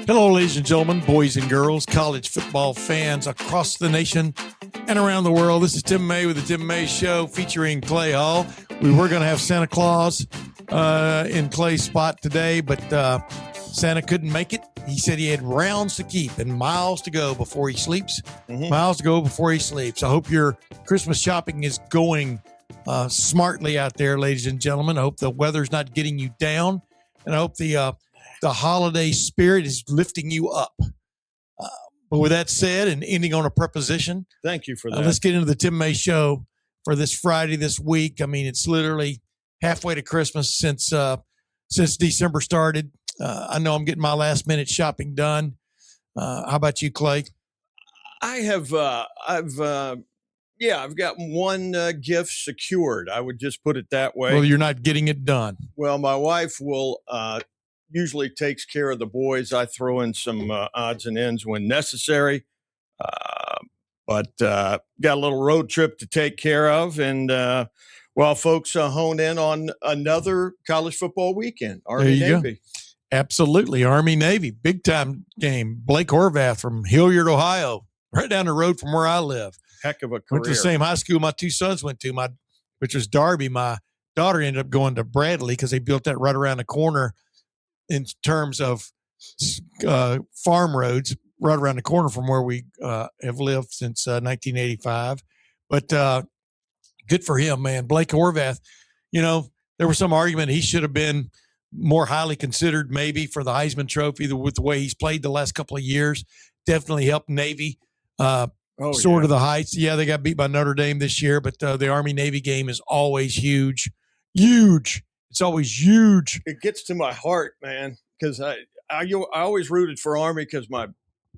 Hello, ladies and gentlemen, boys and girls, college football fans across the nation and around the world. This is Tim May with the Tim May Show featuring Clay Hall. We were going to have Santa Claus in Clay's spot today, but Santa couldn't make it. He said he had rounds to keep and miles to go before he sleeps. Miles to go before he sleeps. I hope your Christmas shopping is going smartly out there, ladies and gentlemen. I hope the weather's not getting you down, and I hope the holiday spirit is lifting you up. But with that said, and ending on a preposition, thank you for that. Let's get into the Tim May Show for this Friday, this week. I mean, it's literally halfway to Christmas since December started. I know I'm getting my last minute shopping done. How about you, Clay? I've got one gift secured. I would just put it that way. Well, you're not getting it done. Well, my wife will usually takes care of the boys. I throw in some odds and ends when necessary. But got a little road trip to take care of. And while folks hone in on another college football weekend, Army-Navy. Absolutely. Army-Navy, big time game. Blake Horvath from Hilliard, Ohio, right down the road from where I live. Heck of a career. Went to the same high school my two sons went to, which was Darby. My daughter ended up going to Bradley because they built that right around the corner in terms of farm roads right around the corner from where we have lived since 1985. But good for him, man. Blake Horvath, there was some argument he should have been more highly considered maybe for the Heisman Trophy with the way he's played the last couple of years. Definitely helped Navy to the heights. Yeah, they got beat by Notre Dame this year, but the Army-Navy game is always huge. Huge. It's always huge. It gets to my heart, man, because I always rooted for Army because my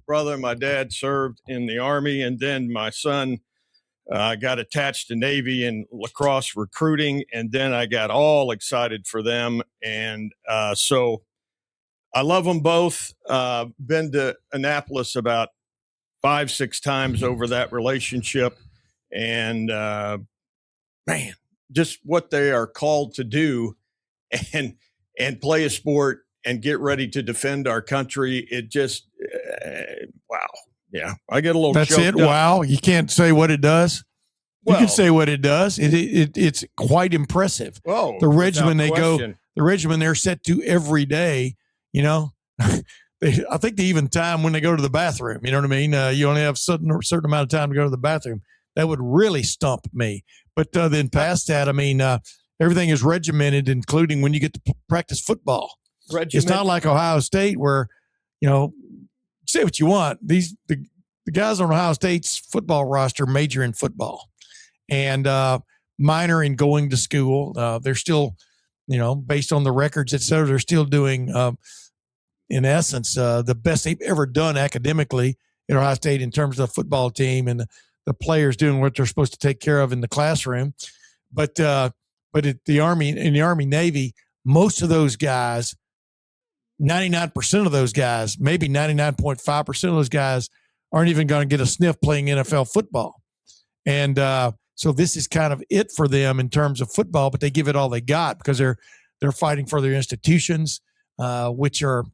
brother and my dad served in the Army, and then my son got attached to Navy and lacrosse recruiting, and then I got all excited for them. And so I love them both. Been to Annapolis about 5-6 times over that relationship. And, man, just what they are called to do and play a sport and get ready to defend our country. It just, wow. Yeah, I get a little That's it. up. Wow. You can't say what it does. You can say what it does. It's quite impressive. Oh, the regimen they're set to every day, I think they even time when they go to the bathroom, you know what I mean? You only have a certain amount of time to go to the bathroom. That would really stump me. But then past that, I mean, everything is regimented, including when you get to practice football. It's not like Ohio State where, say what you want. The guys on Ohio State's football roster major in football and minor in going to school. They're still, based on the records, et cetera, they're still doing, in essence, the best they've ever done academically at Ohio State in terms of the football team and the players doing what they're supposed to take care of in the classroom. But at the Army-Navy, most of those guys, 99% of those guys, maybe 99.5% of those guys aren't even going to get a sniff playing NFL football. And so this is kind of it for them in terms of football, but they give it all they got because they're fighting for their institutions, which are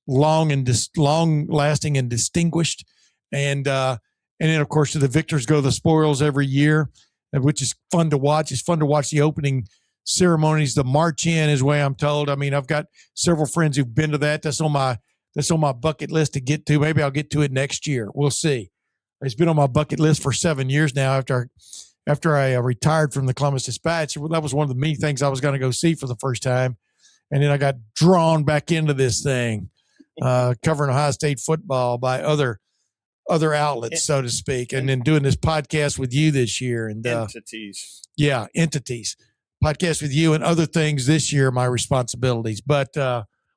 long-lasting and distinguished. And then, of course, to the victors go the spoils every year, which is fun to watch. It's fun to watch the opening ceremonies, the march in is the way I'm told. I mean, I've got several friends who've been to that. That's on my bucket list to get to. Maybe I'll get to it next year. We'll see. It's been on my bucket list for 7 years now after I retired from the Columbus Dispatch. That was one of the many things I was going to go see for the first time. And then I got drawn back into this thing, covering Ohio State football by other outlets, so to speak, and then doing this podcast with you this year. And entities. Yeah, entities. Podcast with you and other things this year, my responsibilities. But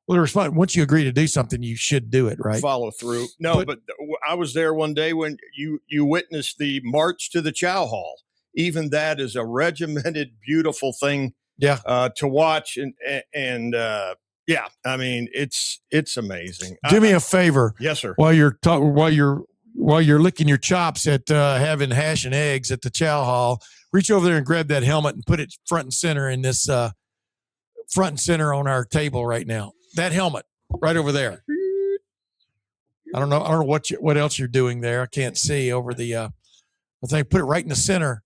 once you agree to do something, you should do it, right? Follow through. No, but I was there one day when you witnessed the march to the Chow Hall. Even that is a regimented, beautiful thing to watch. And I mean, it's amazing. Do me a favor. Yes, sir. While you're licking your chops at having hash and eggs at the Chow Hall, reach over there and grab that helmet and put it front and center in this front and center on our table right now. That helmet right over there. I don't know what else you're doing there. I can't see over the. I think put it right in the center.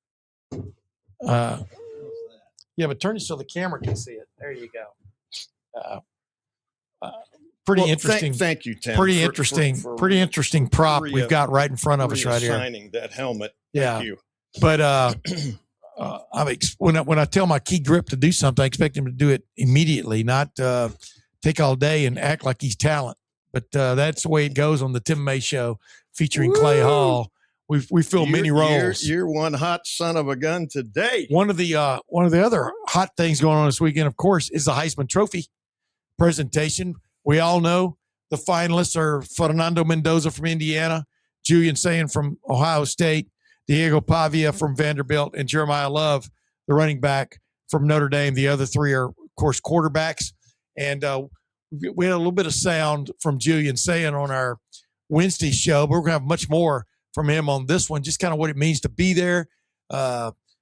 Yeah, but turn it so the camera can see it. There you go. Pretty interesting. Thank you, Tim. Pretty interesting prop we've got right in front of us right here. Signing that helmet. Yeah. Thank you. But when I tell my key grip to do something, I expect him to do it immediately, not take all day and act like he's talent. But that's the way it goes on the Tim May Show featuring Clay Hall. We fill many roles. You're one hot son of a gun today. One of the other hot things going on this weekend, of course, is the Heisman Trophy presentation. We all know the finalists are Fernando Mendoza from Indiana, Julian Sayin from Ohio State, Diego Pavia from Vanderbilt, and Jeremiah Love, the running back from Notre Dame. The other three are, of course, quarterbacks. And we had a little bit of sound from Julian Sayin on our Wednesday show, but we're going to have much more from him on this one, just kind of what it means to be there.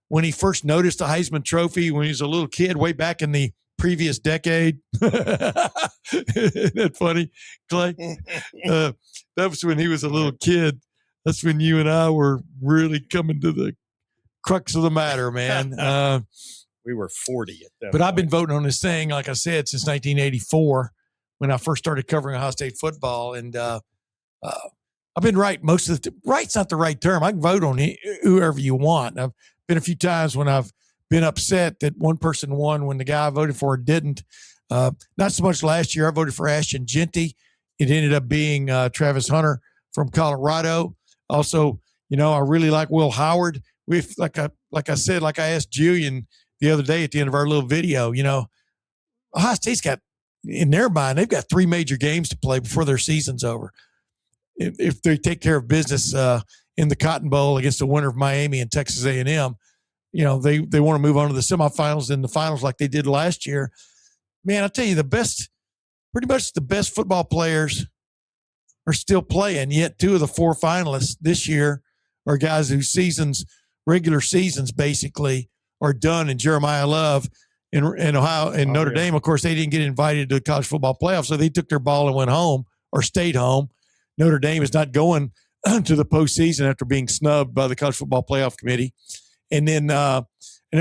When he first noticed the Heisman Trophy when he was a little kid way back in the previous decade. Isn't that funny, Clay? That was when he was a little kid. That's when you and I were really coming to the crux of the matter, man. We were 40 at that But point. I've been voting on this thing, like I said, since 1984 when I first started covering Ohio State football. And I've been right most of the time. Right's not the right term. I can vote on whoever you want. I've been a few times when I've been upset that one person won when the guy I voted for didn't. Not so much last year. I voted for Ashton Genty. It ended up being Travis Hunter from Colorado. Also, I really like Will Howard. Like I said, like I asked Julian the other day at the end of our little video, Ohio State's got, in their mind, they've got 3 major games to play before their season's over. If they take care of business in the Cotton Bowl against the winner of Miami and Texas A&M, they want to move on to the semifinals and the finals like they did last year. Man, I'll tell you, pretty much the best football players are still playing, yet 2 of the 4 finalists this year are guys whose regular seasons basically are done. And Jeremiah Love in Ohio and Notre Dame, of course, they didn't get invited to the college football playoff, so they took their ball and went home or stayed home. Notre Dame is not going to the postseason after being snubbed by the college football playoff committee. And then, of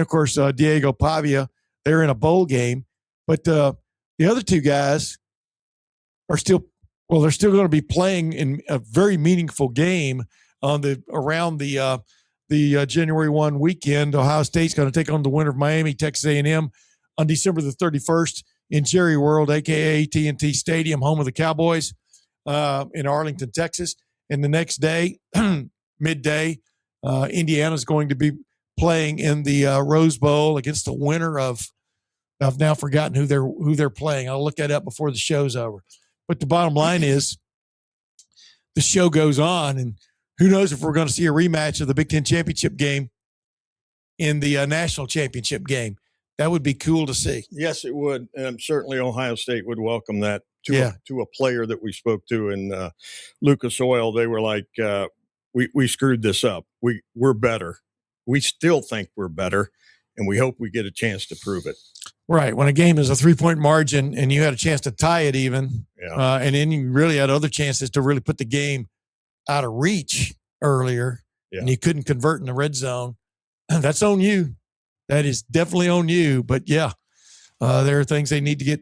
course, Diego Pavia, they're in a bowl game. But the other 2 guys are still going to be playing in a very meaningful game around the January 1 weekend. Ohio State's going to take on the winner of Miami, Texas A&M on December the 31st in Jerry World, a.k.a. AT&T Stadium, home of the Cowboys in Arlington, Texas. And the next day, midday, Indiana's going to be playing in the Rose Bowl against the winner of – I've now forgotten who they're playing. I'll look that up before the show's over. But the bottom line is the show goes on, and who knows if we're going to see a rematch of the Big Ten championship game in the national championship game. That would be cool to see. Yes, it would. And certainly Ohio State would welcome that to a player that we spoke to in Lucas Oil. They were like, we screwed this up. We're better. We still think we're better, and we hope we get a chance to prove it. Right. When a game is a 3-point margin and you had a chance to tie it even, and then you really had other chances to really put the game out of reach earlier, and you couldn't convert in the red zone, that's on you. That is definitely on you. But, there are things they need to get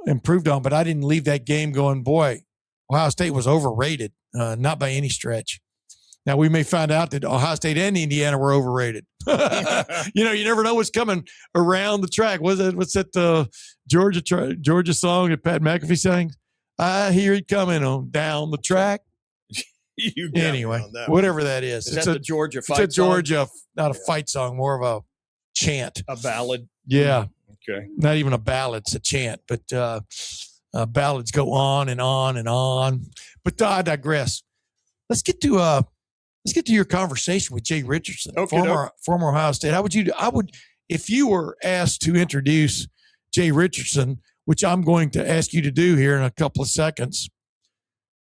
improved on. But I didn't leave that game going, boy, Ohio State was overrated, not by any stretch. Now, we may find out that Ohio State and Indiana were overrated. You never know what's coming around the track. What's that Georgia song that Pat McAfee sang? I hear it coming on down the track. Anyway, whatever that is. It's that the Georgia fight song? It's a Georgia, not a fight song, more of a chant. A ballad? Yeah. Okay. Not even a ballad, it's a chant. But ballads go on and on and on. But I digress. Let's get to your conversation with Jay Richardson, former Ohio State. If you were asked to introduce Jay Richardson, which I'm going to ask you to do here in a couple of seconds,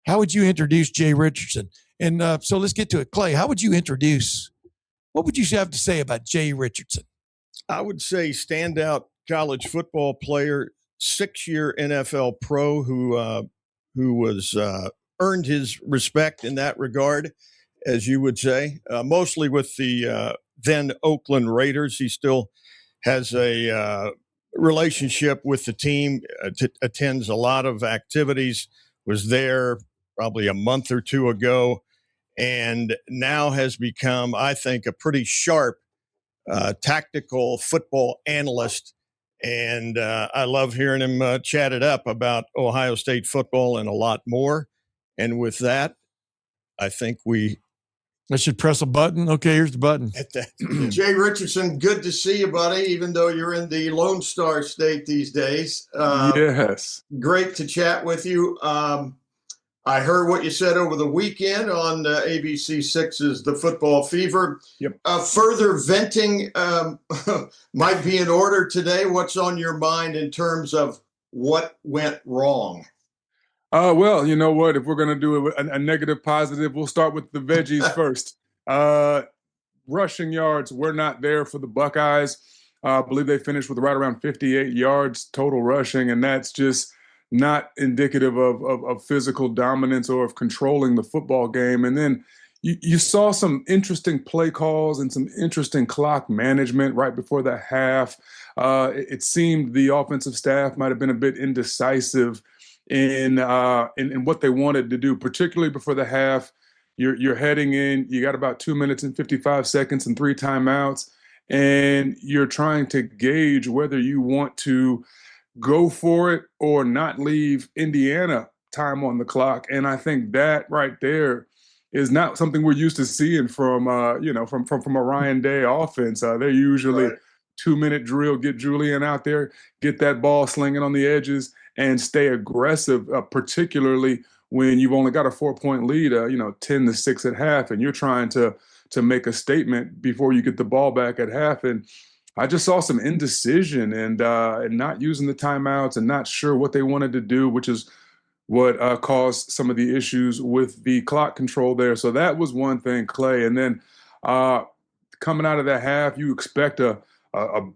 how would you introduce Jay Richardson? And so let's get to it. Clay, what would you have to say about Jay Richardson? I would say standout college football player, 6-year NFL pro who was earned his respect in that regard, as you would say, mostly with the then Oakland Raiders. He still has a relationship with the team, attends a lot of activities, was there probably a month or two ago, and now has become, I think, a pretty sharp tactical football analyst. And I love hearing him chat it up about Ohio State football and a lot more. And with that, I think I should press a button. Okay, here's the button. Jay Richardson, good to see you, buddy, even though you're in the Lone Star State these days. Yes. Great to chat with you. I heard what you said over the weekend on ABC6's The Football Fever. Yep. Further venting might be in order today. What's on your mind in terms of what went wrong? Well, you know what? If we're going to do a negative positive, we'll start with the veggies first. Rushing yards were not there for the Buckeyes. I believe they finished with right around 58 yards total rushing, and that's just not indicative of physical dominance or of controlling the football game. And then you saw some interesting play calls and some interesting clock management right before the half. It seemed the offensive staff might have been a bit indecisive in what they wanted to do, particularly before the half. You're heading in, you got about 2 minutes and 55 seconds and 3 timeouts, and you're trying to gauge whether you want to go for it or not leave Indiana time on the clock. And I think that right there is not something we're used to seeing from a Ryan Day offense. They're usually 2-minute drill, get Julian out there, get that ball slinging on the edges, and stay aggressive, particularly when you've only got a 4-point lead, 10-6 at half, and you're trying to make a statement before you get the ball back at half. And I just saw some indecision and not using the timeouts and not sure what they wanted to do, which is what caused some of the issues with the clock control there. So that was one thing, Clay. And then coming out of that half, you expect a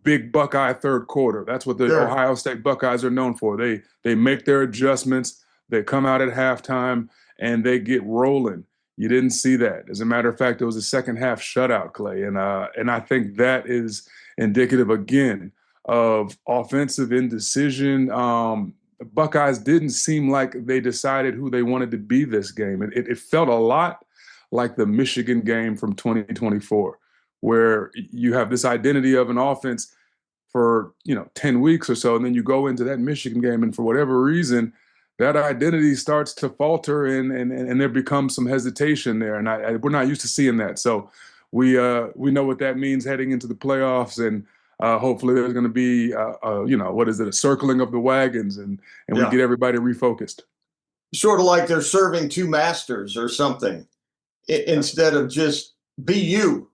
big Buckeye third quarter. That's what the Ohio State Buckeyes are known for. They make their adjustments. They come out at halftime and they get rolling. You didn't see that. As a matter of fact, it was a second half shutout, Clay. And I think that is indicative, again, of offensive indecision. The Buckeyes didn't seem like they decided who they wanted to be this game. It felt a lot like the Michigan game from 2024, where you have this identity of an offense for 10 weeks or so, and then you go into that Michigan game, and for whatever reason, that identity starts to falter, and there becomes some hesitation there, and we're not used to seeing that. So we know what that means heading into the playoffs, and hopefully there's going to be a circling of the wagons, and we get everybody refocused. Sort of like they're serving two masters or something, instead of just be you.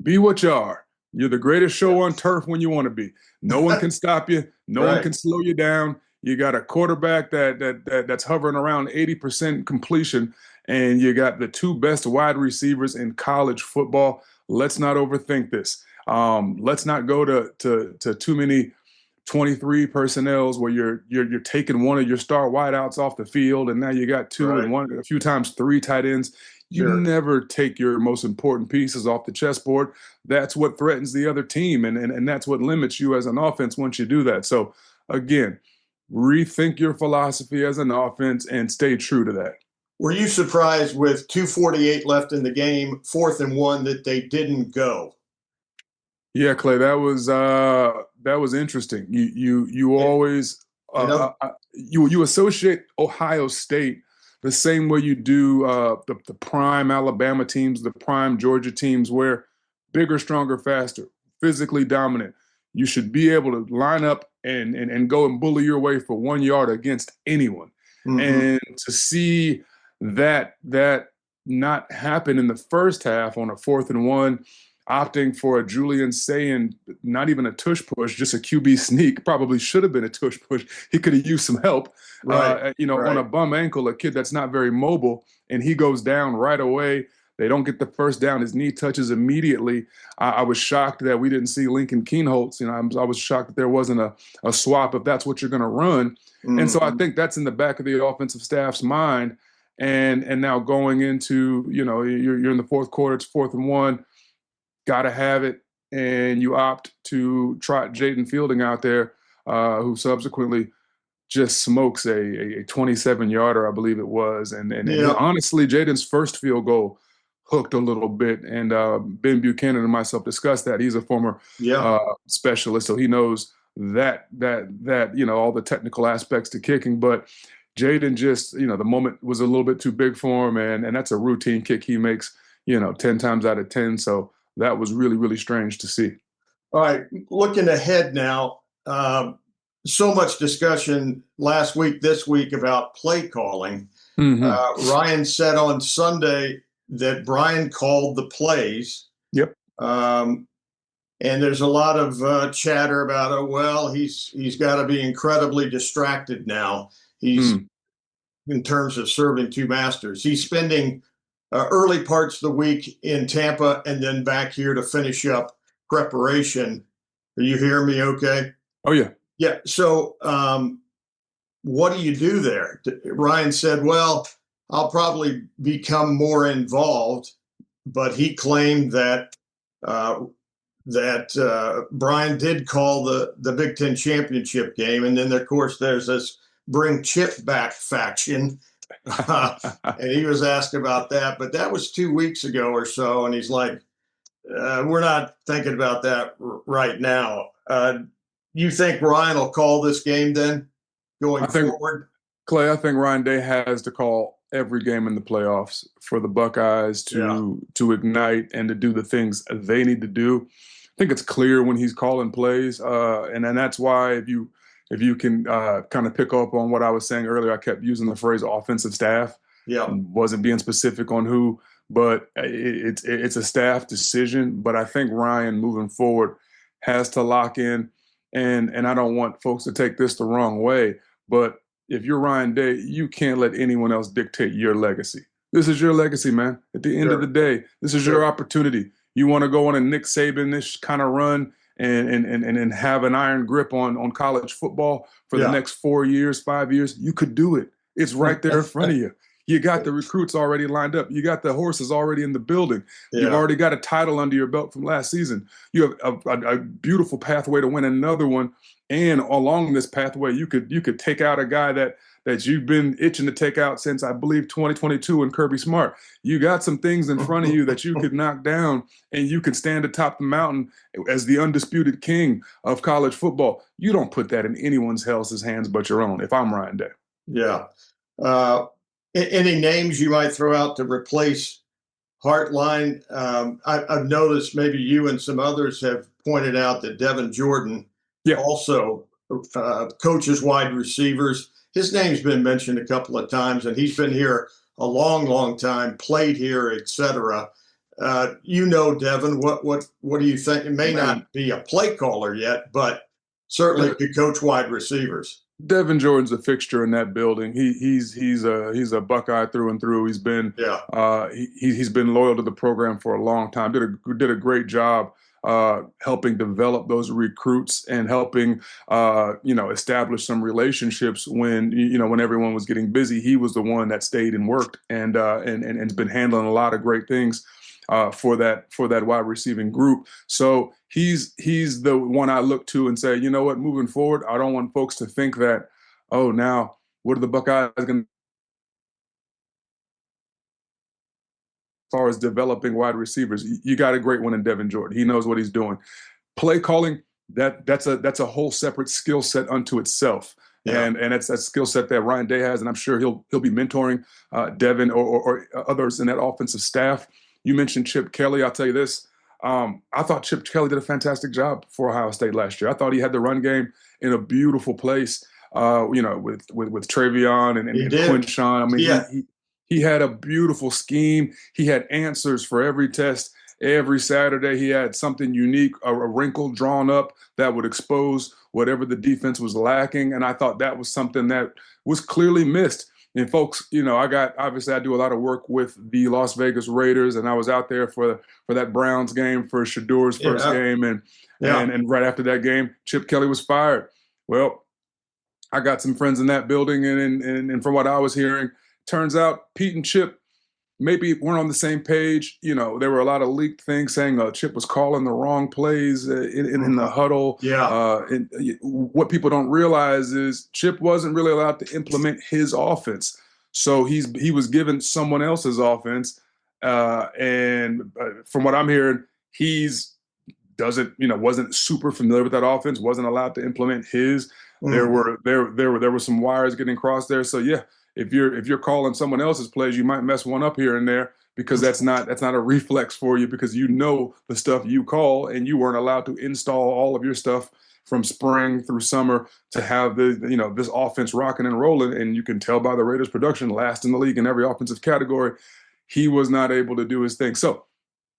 Be what you are. You're the greatest show on turf when you want to be. No one can stop you. No one can slow you down. You got a quarterback that's hovering around 80% completion, and you got the 2 best wide receivers in college football. Let's not overthink this. Let's not go to too many 23 personnels where you're taking one of your star wideouts off the field, and now you got 2 and 1, a few times 3 tight ends. You never take your most important pieces off the chessboard. That's what threatens the other team, and that's what limits you as an offense once you do that. So, again, rethink your philosophy as an offense and stay true to that. Were you surprised with 2:48 left in the game, 4th and 1, that they didn't go? Yeah, Clay, that was interesting. You always you associate Ohio State the same way you do the prime Alabama teams, the prime Georgia teams, where bigger, stronger, faster, physically dominant. You should be able to line up and go and bully your way for 1 yard against anyone. Mm-hmm. And to see that not happen in the first half on a 4th and 1, opting for a Julian Sayin, not even a tush push, just a QB sneak, probably should have been a tush push. He could have used some help, on a bum ankle, a kid that's not very mobile, and he goes down right away. They don't get the first down. His knee touches immediately. I was shocked that we didn't see Lincoln Kienholz. I was shocked that there wasn't a swap if that's what you're going to run. Mm-hmm. And so I think that's in the back of the offensive staff's mind And now going into, you're in the fourth quarter, it's 4th and 1, got to have it, and you opt to trot Jaden Fielding out there, who subsequently just smokes a 27-yarder, I believe it was. And honestly, Jaden's first field goal hooked a little bit, and Ben Buchanan and myself discussed that. He's a former specialist, so he knows that all the technical aspects to kicking. But Jaden just, the moment was a little bit too big for him, and that's a routine kick he makes, 10 times out of 10. So that was really, really strange to see. All right, looking ahead now, so much discussion last week, this week about play calling. Mm-hmm. Ryan said on Sunday that Brian called the plays. Yep. And there's a lot of chatter about, he's got to be incredibly distracted now. He's in terms of serving two masters. He's spending early parts of the week in Tampa and then back here to finish up preparation. Are you hearing me okay? Oh, yeah. Yeah. So what do you do there? Ryan said, well, I'll probably become more involved, but he claimed that Brian did call the Big Ten championship game. And then, of course, there's this bring Chip back faction. And he was asked about that, but that was 2 weeks ago or so. And he's like, we're not thinking about that right now. You think Ryan will call this game then going forward? Clay, I think Ryan Day has to call every game in the playoffs for the Buckeyes to ignite and to do the things they need to do. I think it's clear when he's calling plays, and that's why if you can kind of pick up on what I was saying earlier, I kept using the phrase offensive staff. Yeah, wasn't being specific on who, but it's a staff decision. But I think Ryan moving forward has to lock in, and I don't want folks to take this the wrong way, but if you're Ryan Day, you can't let anyone else dictate your legacy. This is your legacy, man. At the end of the day, this is your opportunity. You want to go on a Nick Saban-ish kind of run and have an iron grip on college football for the next 4 years, 5 years, you could do it. It's right there in front of you. You got the recruits already lined up. You got the horses already in the building. Yeah. You've already got a title under your belt from last season. You have a beautiful pathway to win another one. And along this pathway, you could take out a guy that you've been itching to take out since, I believe, 2022 and Kirby Smart. You got some things in front of you that you could knock down, and you could stand atop the mountain as the undisputed king of college football. You don't put that in anyone else's hands but your own, if I'm Ryan Day. Yeah. Any names you might throw out to replace Hartline? I've noticed maybe you and some others have pointed out that Devin Jordan also coaches wide receivers. His name's been mentioned a couple of times, and he's been here a long, long time, played here, etc. Devin, what do you think? It may not be a play caller yet, but certainly could coach wide receivers. Devin Jordan's a fixture in that building. He's a Buckeye through and through. He's been he's been loyal to the program for a long time. Did a great job helping develop those recruits and helping establish some relationships when everyone was getting busy. He was the one that stayed and worked and has been handling a lot of great things for that wide receiving group. So he's the one I look to and say, you know what, moving forward, I don't want folks to think that, oh, now what are the Buckeyes going to as far as developing wide receivers? You got a great one in Devin Jordan. He knows what he's doing. Play calling, that's a whole separate skill set unto itself. Yeah. And that's that skill set that Ryan Day has, and I'm sure he'll be mentoring Devin or others in that offensive staff. You mentioned Chip Kelly. I'll tell you this. I thought Chip Kelly did a fantastic job for Ohio State last year. I thought he had the run game in a beautiful place, with Travion and Quinshawn. I mean, he had a beautiful scheme. He had answers for every test. Every Saturday, he had something unique, a wrinkle drawn up that would expose whatever the defense was lacking. And I thought that was something that was clearly missed. And folks, I do a lot of work with the Las Vegas Raiders, and I was out there for that Browns game, for Shador's first game, and right after that game, Chip Kelly was fired. Well, I got some friends in that building, and from what I was hearing, Turns out Pete and Chip maybe weren't on the same page. You know, there were a lot of leaked things saying Chip was calling the wrong plays in the huddle. Yeah. And what people don't realize is Chip wasn't really allowed to implement his offense. So he was given someone else's offense. And from what I'm hearing, wasn't super familiar with that offense, wasn't allowed to implement his. There were some wires getting crossed there. So yeah, if you're calling someone else's plays, you might mess one up here and there because that's not a reflex for you, because you know the stuff you call, and you weren't allowed to install all of your stuff from spring through summer to have this offense rocking and rolling. And you can tell by the Raiders' production, last in the league in every offensive category, he was not able to do his thing. So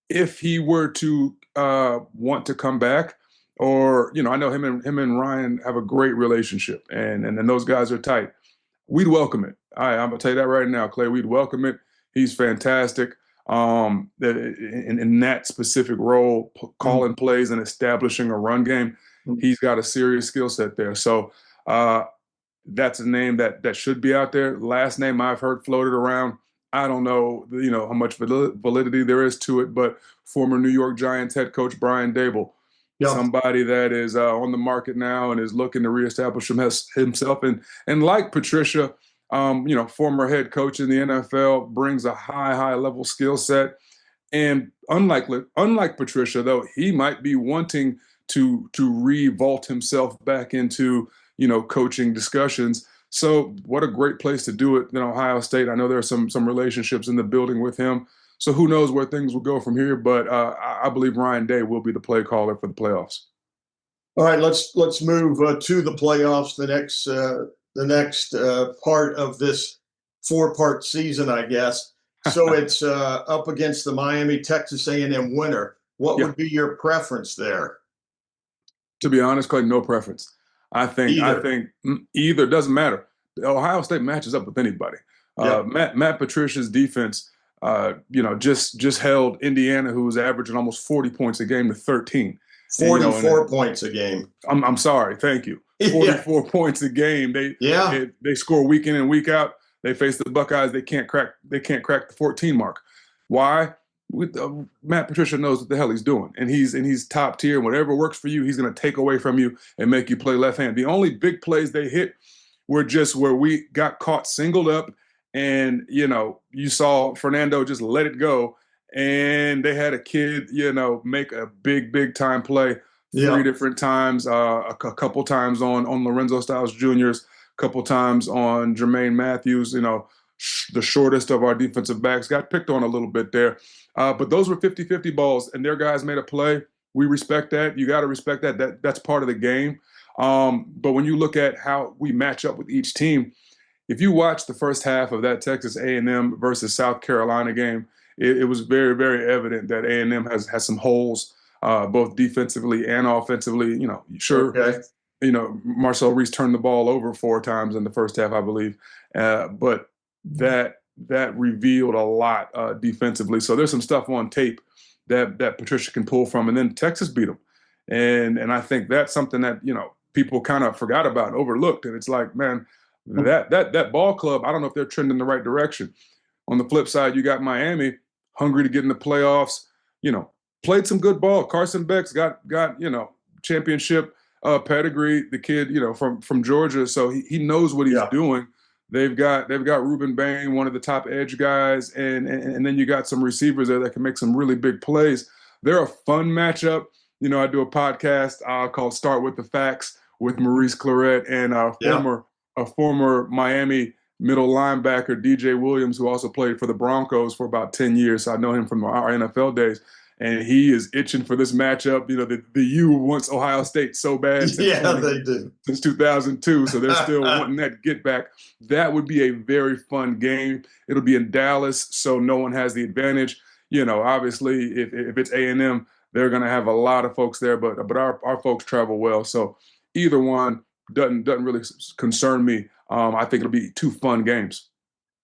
if he were to want to come back, or I know him and Ryan have a great relationship, and those guys are tight, we'd welcome it. I'm gonna tell you that right now, Clay. We'd welcome it. He's fantastic in that specific role, calling plays and establishing a run game. He's got a serious skill set there. So that's a name that should be out there. Last name I've heard floated around, I don't know, how much validity there is to it, but former New York Giants head coach Brian Daboll, somebody that is on the market now and is looking to reestablish himself. And like Patricia, former head coach in the NFL, brings a high level skill set. And unlike Patricia, though, he might be wanting to revault himself back into coaching discussions. So what a great place to do it in Ohio State. I know there are some relationships in the building with him. So who knows where things will go from here. But I believe Ryan Day will be the play caller for the playoffs. All right, let's move to the playoffs. The next part of this 4-part season, I guess. So it's up against the Miami Texas A&M winner. What would be your preference there? To be honest, Clay, no preference. I think either doesn't matter. Ohio State matches up with anybody. Matt Patricia's defense, just held Indiana, who was averaging almost 40 points a game, to 13. 44 points a game. I'm sorry. Thank you. 44 points a game. They score week in and week out. They face the Buckeyes. They can't crack the 14 mark. Why? Matt Patricia knows what the hell he's doing, and he's top tier. Whatever works for you, he's going to take away from you and make you play left hand. The only big plays they hit were just where we got caught singled up, and you saw Fernando just let it go, and they had a kid make a big time play 3 different times, a couple times on Lorenzo Styles Jr.'s, a couple times on Jermaine Matthews. The shortest of our defensive backs got picked on a little bit there. But those were 50-50 balls, and their guys made a play. We respect that. You got to respect that. That's part of the game. But when you look at how we match up with each team, if you watch the first half of that Texas A&M versus South Carolina game, it was very, very evident that A&M has some holes, both defensively and offensively. Marcel Reese turned the ball over 4 times in the first half, I believe. But that revealed a lot defensively. So there's some stuff on tape that Patricia can pull from. And then Texas beat them. And I think that's something that, people kind of forgot about and overlooked. And it's like, man, that ball club, I don't know if they're trending in the right direction. On the flip side, you got Miami, hungry to get in the playoffs, played some good ball. Carson Beck's got championship pedigree, the kid, from Georgia. So he knows what he's doing. They've got Ruben Bain, one of the top edge guys, and then you got some receivers there that can make some really big plays. They're a fun matchup. I do a podcast called Start with the Facts with Maurice Claret and a former Miami middle linebacker, DJ Williams, who also played for the Broncos for about 10 years. So I know him from our NFL days. And he is itching for this matchup. The U wants Ohio State so bad. They do. Since 2002. So they're still wanting that get back. That would be a very fun game. It'll be in Dallas, so no one has the advantage. Obviously, if it's A&M, they're going to have a lot of folks there. But our folks travel well. So either one doesn't really concern me. I think it'll be 2 fun games.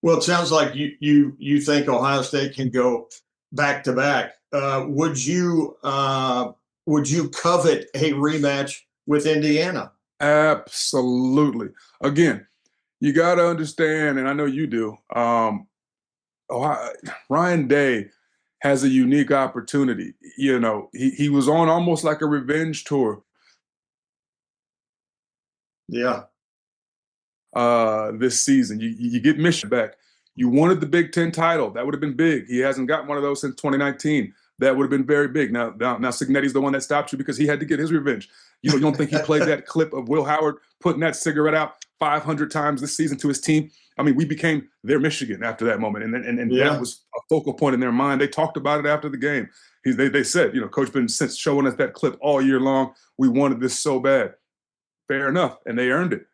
Well, it sounds like you think Ohio State can go back to back. Would you covet a rematch with Indiana? Absolutely. Again, You got to understand, and I know you do, Ryan Day has a unique opportunity. You know, he was on almost like a revenge tour. Yeah. This season. You get Michigan back. You wanted the Big Ten title. That would have been big. He hasn't gotten one of those since 2019. That would have been very big. Now Cignetti's the one that stopped you because he had to get his revenge. You don't think he played that clip of Will Howard putting that cigarette out 500 times this season to his team? I mean, we became their Michigan after that moment, and that was a focal point in their mind. They talked about it after the game. They said, Coach been since showing us that clip all year long. We wanted this so bad. Fair enough, and they earned it.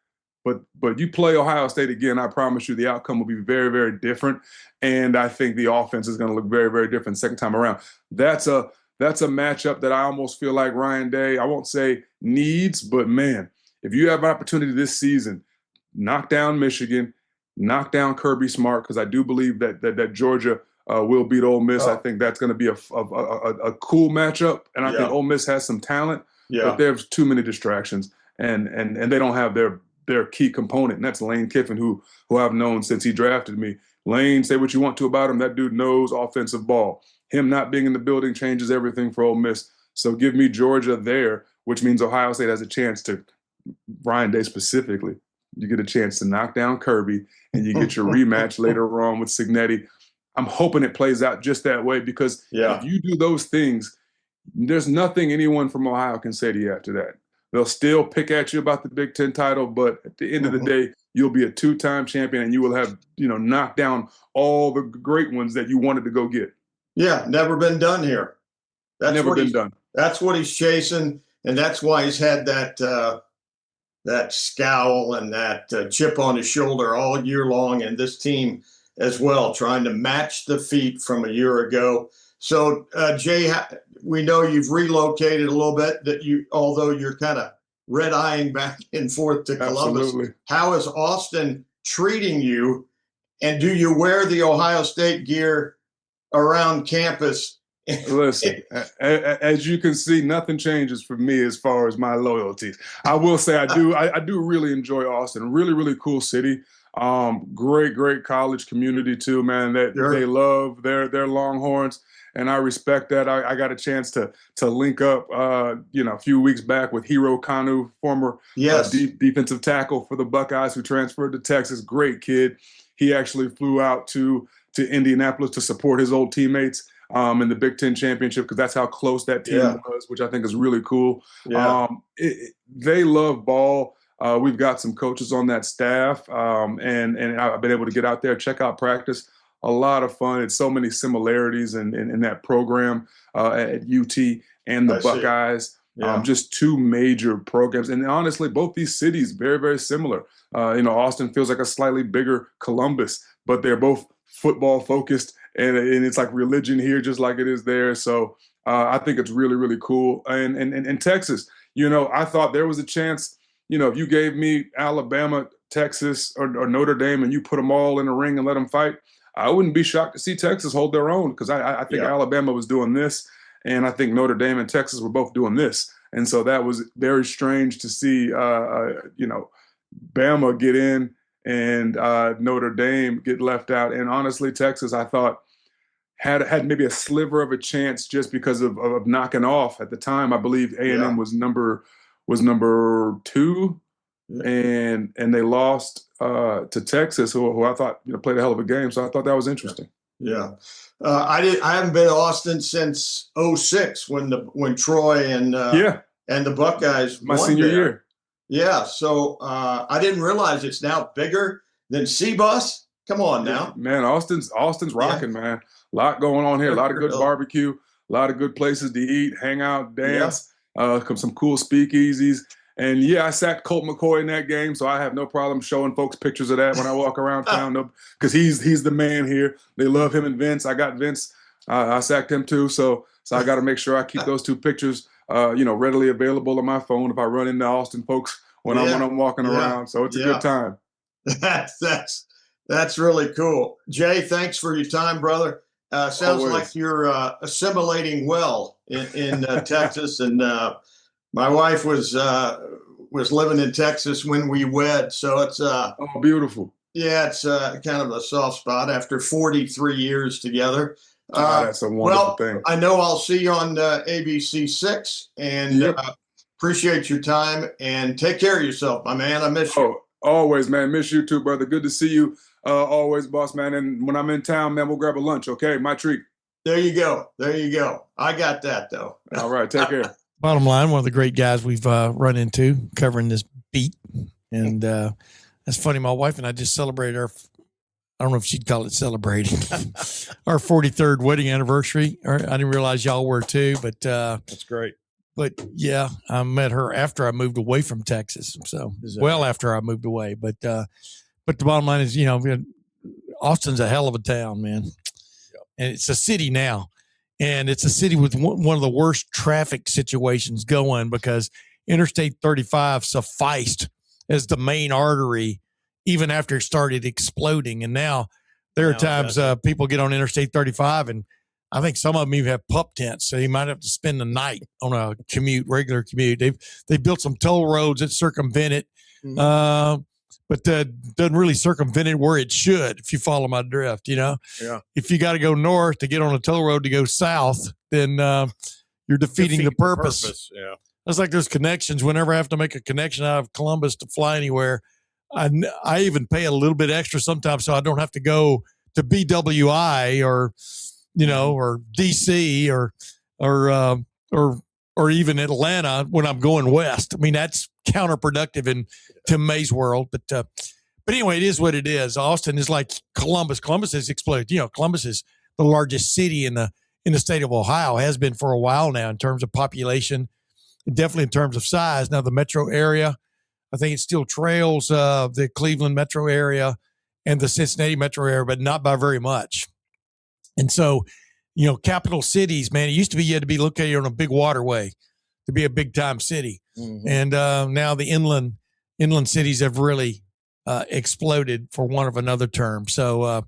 But you play Ohio State again, I promise you the outcome will be very, very different. And I think the offense is going to look very, very different second time around. That's a matchup that I almost feel like Ryan Day, I won't say needs, but man, if you have an opportunity this season, knock down Michigan, knock down Kirby Smart, because I do believe that Georgia will beat Ole Miss. I think that's going to be a cool matchup. And I think Ole Miss has some talent, but there's too many distractions. And they don't have their key component, and that's Lane Kiffin, who I've known since he drafted me. Lane, say what you want to about him, that dude knows offensive ball. Him not being in the building changes everything for Ole Miss. So give me Georgia there, which means Ohio State has a chance to, Ryan Day specifically, you get a chance to knock down Kirby, and you get your rematch later on with Cignetti. I'm hoping it plays out just that way, because if you do those things, there's nothing anyone from Ohio can say to you after that. They'll still pick at you about the Big Ten title, but at the end of the day, you'll be a two-time champion, and you will have, knocked down all the great ones that you wanted to go get. Yeah, never been done here. That's never been done. That's what he's chasing, and that's why he's had that scowl and that chip on his shoulder all year long, and this team as well, trying to match the feat from a year ago. So, Jay, we know you've relocated a little bit, although you're kind of red-eyeing back and forth to Columbus. Absolutely. How is Austin treating you? And do you wear the Ohio State gear around campus? Listen, as you can see, nothing changes for me as far as my loyalties. I will say I do really enjoy Austin. Really, really cool city. Great college community too, man. They love their Longhorns. And I respect that. I got a chance to link up, a few weeks back with Hero Kanu, former defensive tackle for the Buckeyes, who transferred to Texas. Great kid. He actually flew out to Indianapolis to support his old teammates in the Big Ten championship, because that's how close that team was, which I think is really cool. Yeah. They love ball. We've got some coaches on that staff, and I've been able to get out there, check out practice. A lot of fun. It's so many similarities in that program at UT and the Buckeyes. Just two major programs. And honestly, both these cities, very, very similar. Austin feels like a slightly bigger Columbus, but they're both football focused, and it's like religion here, just like it is there. So I think it's really, really cool. And Texas, I thought there was a chance, if you gave me Alabama, Texas, or Notre Dame, and you put them all in a ring and let them fight, I wouldn't be shocked to see Texas hold their own, because I think Alabama was doing this, and I think Notre Dame and Texas were both doing this. And so that was very strange to see, Bama get in and Notre Dame get left out. And honestly, Texas, I thought, had maybe a sliver of a chance just because of knocking off at the time. I believe A&M was number 2. And they lost to Texas, who I thought played a hell of a game. So I thought that was interesting. Yeah, I haven't been to Austin since '06 when Troy and the Buckeyes my won senior there. year. Yeah, so I didn't realize it's now bigger than C-Bus. Come on now, man. Austin's rocking, man. A lot going on here. A lot of good barbecue. A lot of good places to eat, hang out, dance. Some cool speakeasies. And I sacked Colt McCoy in that game, so I have no problem showing folks pictures of that when I walk around town, because he's the man here. They love him and Vince. I got Vince. I sacked him too, so I got to make sure I keep those 2 pictures, readily available on my phone if I run into Austin folks when I'm walking around. So it's a good time. That's really cool. Jay, thanks for your time, brother. Sounds Always. like you're assimilating well in Texas, and my wife was was living in Texas when we wed. So it's oh, beautiful. Yeah, it's kind of a soft spot after 43 years together. That's a wonderful thing. I know I'll see you on ABC 6, and appreciate your time, and take care of yourself, my man. I miss you. Oh, always, man. Miss you too, brother. Good to see you. Always, boss man. And when I'm in town, man, we'll grab a lunch, okay? My treat. There you go. I got that, though. All right, take care. Bottom line, one of the great guys we've run into covering this beat. And that's funny. My wife and I just celebrated I don't know if she'd call it celebrating, our 43rd wedding anniversary. I didn't realize y'all were too, but that's great. But yeah, I met her after I moved away from Texas. So well after I moved away. But the bottom line is, Austin's a hell of a town, man. Yep. And it's a city now. And it's a city with one of the worst traffic situations going, because Interstate 35 sufficed as the main artery even after it started exploding. And now there are times people get on Interstate 35, and I think some of them even have pup tents, so you might have to spend the night on a regular commute. They've built some toll roads that circumvent it, but doesn't really circumvent it where it should, if you follow my drift, Yeah. If you got to go north to get on a toll road to go south, then you're defeating the purpose. Yeah. It's like there's connections. Whenever I have to make a connection out of Columbus to fly anywhere, I even pay a little bit extra sometimes, so I don't have to go to BWI or DC or even Atlanta when I'm going west. I mean, that's counterproductive to May's world, but anyway, it is what it is. Austin is like Columbus. Columbus has exploded. Columbus is the largest city in the state of Ohio, has been for a while now in terms of population, and definitely in terms of size. Now the metro area, I think it still trails the Cleveland metro area and the Cincinnati metro area, but not by very much. And so, capital cities, man, it used to be you had to be located on a big waterway to be a big time city. Mm-hmm. And now the inland cities have really exploded, for want of another term. So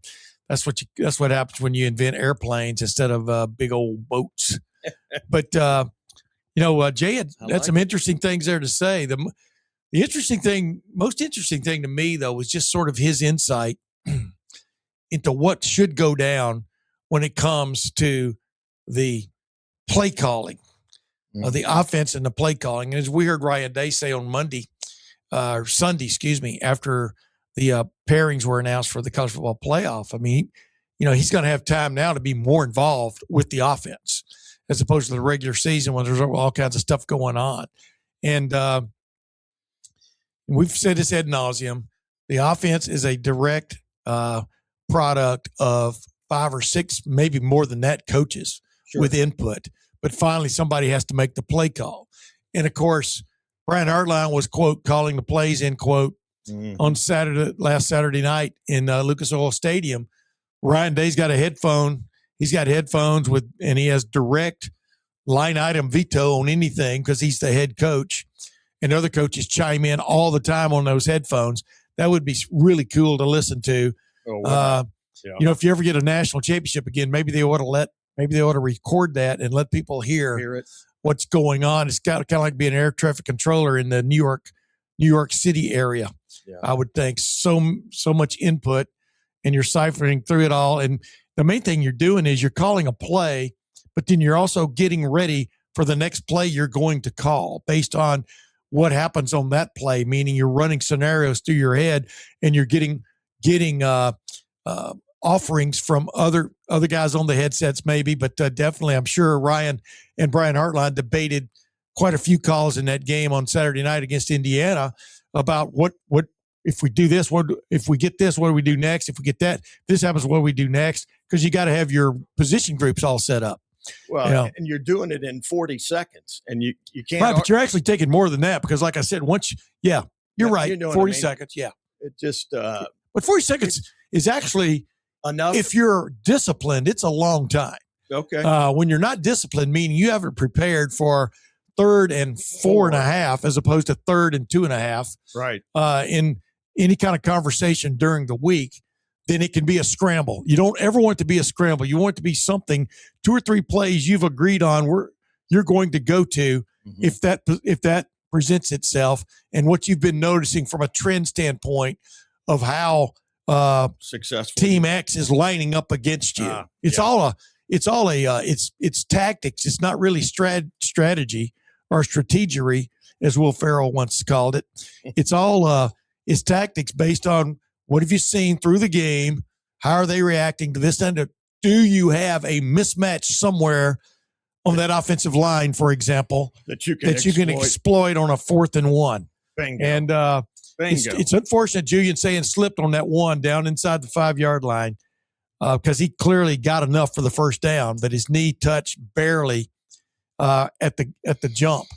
that's what happens when you invent airplanes instead of big old boats. But Jay had some interesting things there to say. The most interesting thing to me, though, was just sort of his insight into what should go down when it comes to the play calling, the offense and the play calling. And as we heard Ryan Day say on Sunday, after the pairings were announced for the college football playoff, I mean, he's going to have time now to be more involved with the offense as opposed to the regular season when there's all kinds of stuff going on. And we've said this ad nauseum. The offense is a direct product of 5 or 6, maybe more than that, coaches with input. But finally, somebody has to make the play call. And, of course, Brian Hartline was, quote, calling the plays, end quote, on last Saturday night in Lucas Oil Stadium. Ryan Day's got a headphone. He's got headphones and he has direct line item veto on anything because he's the head coach. And other coaches chime in all the time on those headphones. That would be really cool to listen to. Oh, wow. If you ever get a national championship again, maybe they ought to record that and let people hear it. What's going on. It's kind of like being an air traffic controller in the New York City area. Yeah. I would think so much input, and you're ciphering through it all. And the main thing you're doing is you're calling a play, but then you're also getting ready for the next play you're going to call based on what happens on that play, meaning you're running scenarios through your head and you're getting offerings from other guys on the headsets maybe, but definitely I'm sure Ryan and Brian Hartline debated quite a few calls in that game on Saturday night against Indiana about what if we do this, if we get this, what do we do next? If we get that, this happens, what do we do next? Because you got to have your position groups all set up. Well, and you're doing it in 40 seconds, and you can't. Right, but you're actually taking more than that because, like I said, you're right. 40 seconds, yeah. It just. But 40 seconds is actually enough. If you're disciplined, it's a long time. Okay. When you're not disciplined, meaning you haven't prepared for 3rd and 4.5 as opposed to 3rd and 2.5. Right. In any kind of conversation during the week, then it can be a scramble. You don't ever want it to be a scramble. You want it to be something, 2 or 3 plays you've agreed on where you're going to go to if that presents itself and what you've been noticing from a trend standpoint of how successful Team X is lining up against you. It's tactics. It's not really strategy or strategery, as Will Ferrell once called it. It's all it's tactics based on what have you seen through the game? How are they reacting to this? And do you have a mismatch somewhere on that offensive line, for example, that you can exploit on a 4th and 1? Bingo. And it's unfortunate Julian Sayin slipped on that one down inside the 5-yard line because he clearly got enough for the first down, but his knee touched barely at the jump.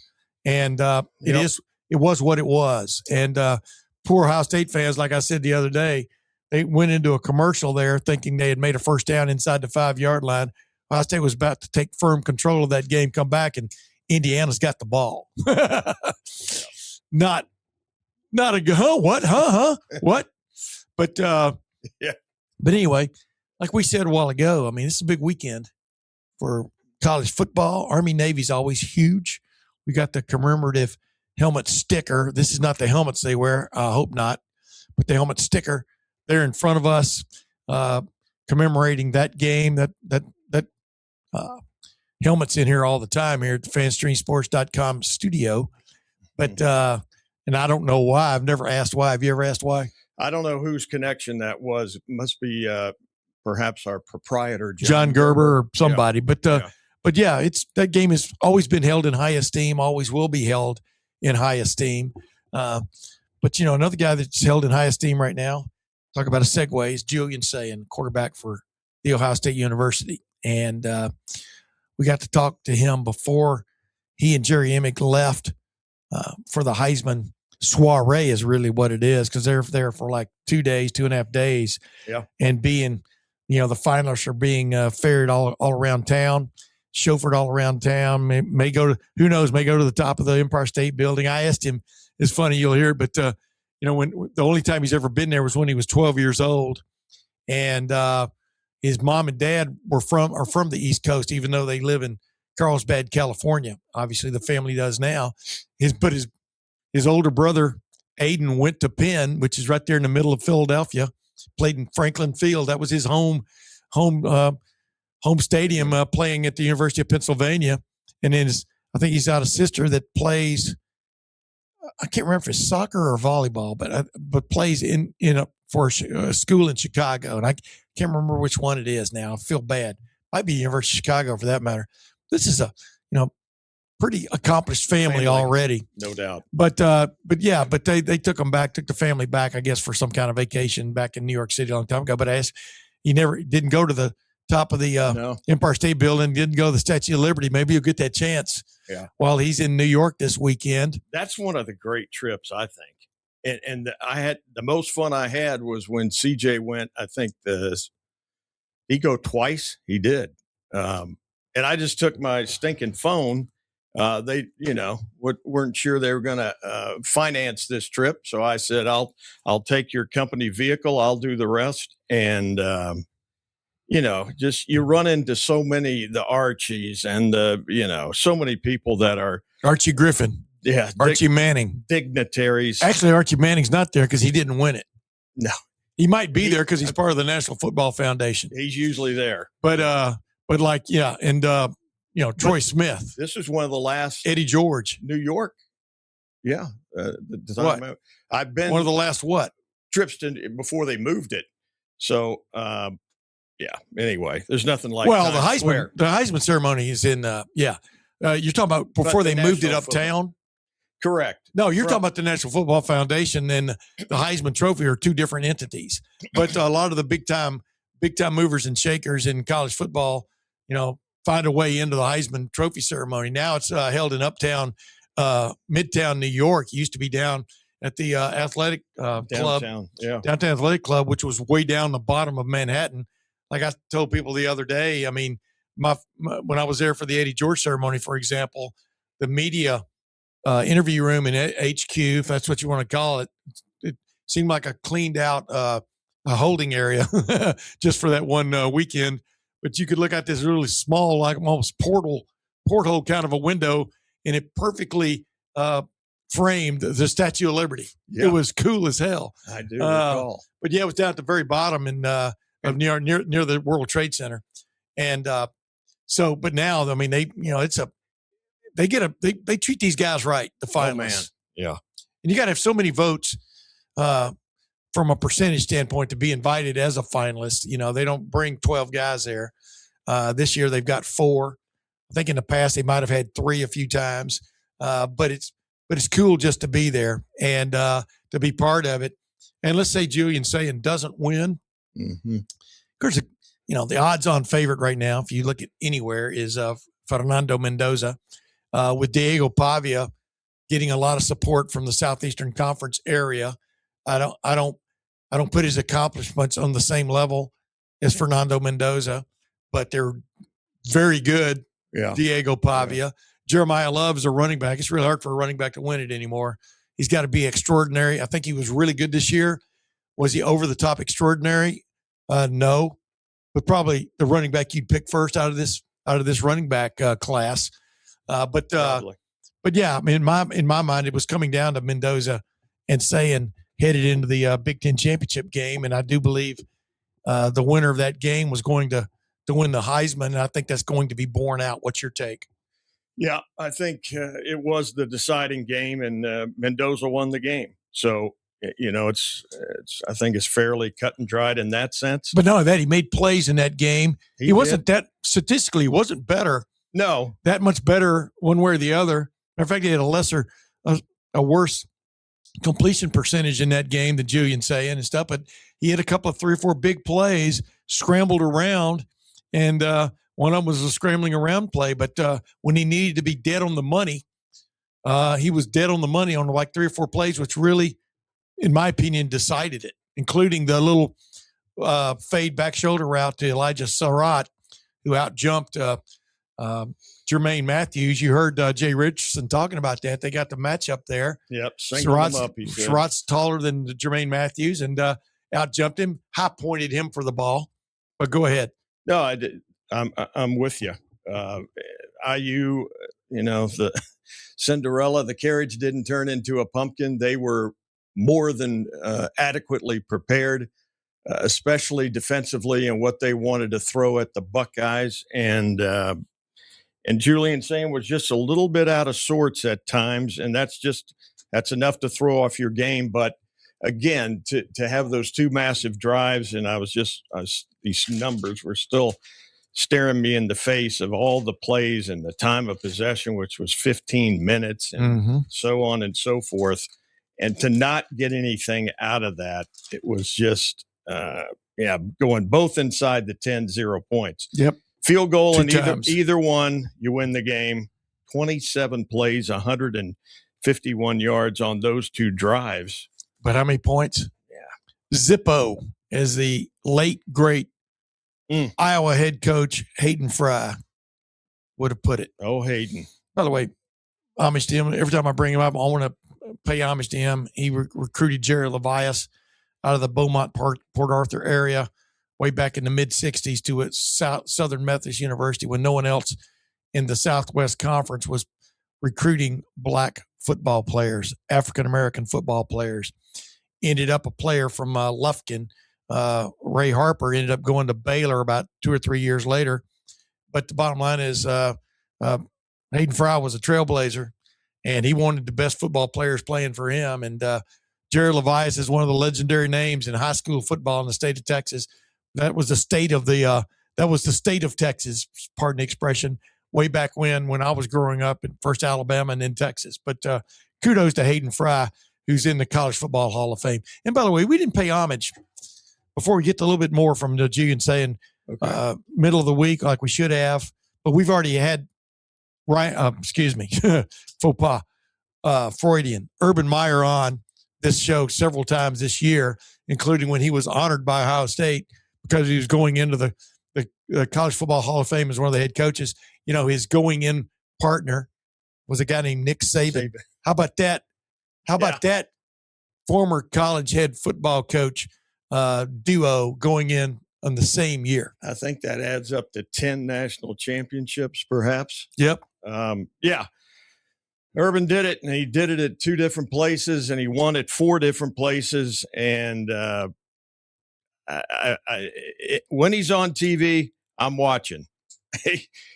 And it was what it was. And poor Ohio State fans, like I said the other day, they went into a commercial there thinking they had made a first down inside the 5-yard line. Ohio State was about to take firm control of that game, come back, and Indiana's got the ball. Not a what? But But anyway, like we said a while ago, I mean, this is a big weekend for college football. Army Navy's always huge. We got the commemorative helmet sticker. This is not the helmets they wear. I hope not, but the helmet sticker there in front of us, commemorating that game. That helmet's in here all the time here at the FanstreamSports.com studio. But and I don't know why. I've never asked why. Have you ever asked why? I don't know whose connection that was. It must be perhaps our proprietor, John Gerber or somebody. Yeah. But yeah, that game has always been held in high esteem, always will be held in high esteem. But, another guy that's held in high esteem right now, talk about a segue, is Julian Sayin, quarterback for The Ohio State University. And we got to talk to him before he and Jerry Emick left for the Heisman soiree is really what it is, because they're there for like 2.5 days. Yeah. And being, the finalists are being ferried all around town, chauffeured all around town, may go to the top of the Empire State Building. I asked him, it's funny, you'll hear it, but when the only time he's ever been there was when he was 12 years old. And his mom and dad are from the East Coast, even though they live in Carlsbad, California. Obviously the family does now. His older brother, Aiden, went to Penn, which is right there in the middle of Philadelphia, played in Franklin Field. That was his home stadium, playing at the University of Pennsylvania. And then I think he's got a sister that plays, I can't remember if it's soccer or volleyball, but plays for a school in Chicago. And I can't remember which one it is now. I feel bad. Might be University of Chicago for that matter. This is a, pretty accomplished family already. No doubt. But they took the family back, I guess, for some kind of vacation back in New York City a long time ago. But he didn't go to the top of the Empire State Building, didn't go to the Statue of Liberty. Maybe he'll get that chance while he's in New York this weekend. That's one of the great trips, I think. And I had the most fun I had was when CJ went. I think he go twice. He did. And I just took my stinking phone. They, weren't sure they were going to finance this trip. So I said, I'll take your company vehicle. I'll do the rest. And, just you run into so many, the Archies and so many people that are Archie Griffin. Yeah. Archie Manning. Dignitaries. Actually, Archie Manning's not there because he didn't win it. No. He might be there because he's part of the National Football Foundation. He's usually there. Troy Smith. This is one of the last. Eddie George. New York. Yeah. What? I've been. One of the last what? Trips before they moved it. So, anyway, there's nothing like. Well, the Heisman ceremony is in, you're talking about before they moved it uptown? Correct. No, you're talking about the National Football Foundation and the Heisman Trophy are two different entities. But a lot of the big time movers and shakers in college football, find a way into the Heisman Trophy ceremony. Now it's held in uptown, Midtown New York. It used to be down at the athletic club, downtown athletic club, which was way down the bottom of Manhattan. Like I told people the other day, I mean, when I was there for the Eddie George ceremony, for example, the media interview room in HQ, if that's what you want to call it, it seemed like a cleaned out a holding area just for that one weekend. But you could look at this really small, like almost porthole kind of a window, and it perfectly framed the Statue of Liberty. Yeah. It was cool as hell. I do recall. But yeah, it was down at the very bottom of near the World Trade Center. And but now, I mean, they treat these guys right, the finalists. Oh, man. Yeah. And you got to have so many votes from a percentage standpoint to be invited as a finalist. You know, they don't bring 12 guys there. This year they've got 4. I think in the past they might have had 3 a few times. But it's cool just to be there and to be part of it. And let's say Julian Sayin doesn't win. Mm-hmm. Of course, you know, the odds-on favorite right now, if you look at anywhere, is Fernando Mendoza, with Diego Pavia getting a lot of support from the Southeastern Conference area. I don't put his accomplishments on the same level as Fernando Mendoza, but they're very good. Yeah. Diego Pavia. Yeah. Jeremiah Love is a running back. It's really hard for a running back to win it anymore. He's got to be extraordinary. I think he was really good this year. Was he over the top extraordinary? No, but probably the running back you'd pick first out of this running back class. But yeah, I mean, in my mind, it was coming down to Mendoza and Sayin headed into the Big Ten championship game, and I do believe the winner of that game was going to win the Heisman, and I think that's going to be borne out. What's your take? Yeah, I think it was the deciding game, and Mendoza won the game. So, you know, I think it's fairly cut and dried in that sense. But not only that, he made plays in that game. He wasn't that statistically, he wasn't better. No, that much better one way or the other. Matter of fact, he had a worse completion percentage in that game than Julian Sayin and stuff. But he had a couple of 3 or 4 big plays, scrambled around, and one of them was a scrambling around play. But when he needed to be dead on the money, he was dead on the money on like 3 or 4 plays, which really, in my opinion, decided it, including the little fade back shoulder route to Elijah Surratt, who out-jumped Jermaine Matthews. You heard Jay Richardson talking about that. They got the matchup there. Yep. Surratt's taller than Jermaine Matthews and out-jumped him, high-pointed him for the ball. But go ahead. No, I did. I'm with you. IU, you know, the Cinderella, the carriage didn't turn into a pumpkin. They were more than adequately prepared, especially defensively and what they wanted to throw at the Buckeyes. And Julian Sayin was just a little bit out of sorts at times, and that's enough to throw off your game. But again, to have those 2 massive drives, and these numbers were still staring me in the face of all the plays and the time of possession, which was 15 minutes and so on and so forth. And to not get anything out of that, it was just, going both inside the 10, 0 points. Yep. Field goal in either one, you win the game. 27 plays, 151 yards on those 2 drives. But how many points? Yeah. Zippo, as the late, great Iowa head coach Hayden Fry would have put it. Oh, Hayden. By the way, homage to him. Every time I bring him up, I want to pay homage to him. He recruited Jerry Levias out of the Beaumont, Port Arthur area way back in the mid-'60s to Southern Methodist University when no one else in the Southwest Conference was recruiting black football players, African-American football players. Ended up a player from Lufkin, Ray Harper, ended up going to Baylor about 2 or 3 years later. But the bottom line is Hayden Fry was a trailblazer, and he wanted the best football players playing for him. And Jerry Levias is one of the legendary names in high school football in the state of Texas. That was the state of Texas, pardon the expression, way back when I was growing up in first Alabama and then Texas. But kudos to Hayden Fry, who's in the College Football Hall of Fame. And by the way, we didn't pay homage before we get to a little bit more from the Julian Sayin middle of the week like we should have. But we've already had faux pas, Freudian, Urban Meyer on this show several times this year, including when he was honored by Ohio State because he was going into the College Football Hall of Fame as one of the head coaches. You know, his going in partner was a guy named Nick Saban. How about that? How about that former college head football coach duo going in on the same year? I think that adds up to 10 national championships, perhaps. Yep. Yeah. Urban did it, and he did it at 2 different places, and he won at 4 different places. And when he's on TV, I'm watching.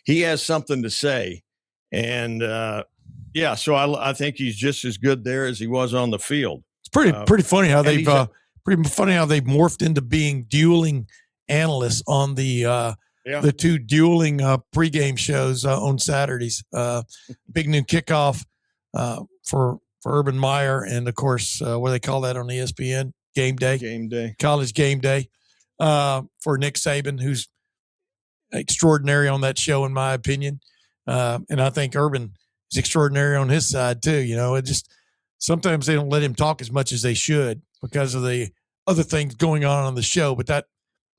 He has something to say. And, so I think he's just as good there as he was on the field. It's pretty funny how they've morphed into being dueling analysts on the 2 dueling pregame shows on Saturdays. Big Noon Kickoff for Urban Meyer, and of course, what do they call that on ESPN? Game Day. College Game Day for Nick Saban, who's extraordinary on that show, in my opinion. And I think Urban is extraordinary on his side too. It just sometimes they don't let him talk as much as they should because of the other things going on the show. But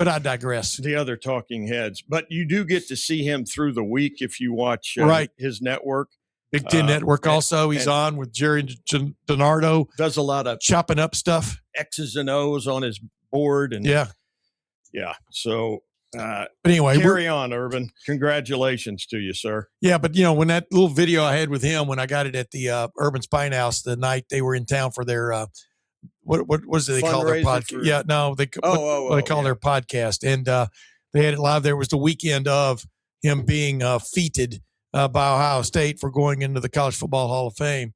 I digress. The other talking heads. But you do get to see him through the week if you watch his network. Big Ten Network also. He's on with Jerry DiNardo. Does a lot of chopping up stuff. X's and O's on his board. And yeah. So, but anyway, carry on, Urban. Congratulations to you, sir. Yeah, but when that little video I had with him when I got it at the Urban Spine House the night they were in town for their what was it they call their podcast? They call their podcast, and they had it live. There was the weekend of him being feted by Ohio State for going into the College Football Hall of Fame.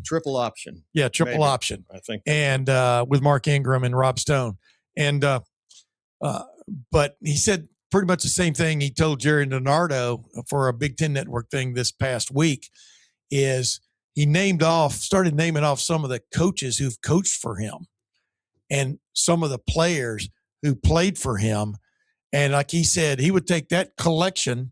Triple option. Yeah, triple option. I think. And with Mark Ingram and Rob Stone. And but he said pretty much the same thing he told Jerry DiNardo for a Big Ten Network thing this past week is he started naming off some of the coaches who've coached for him and some of the players who played for him. And like he said, he would take that collection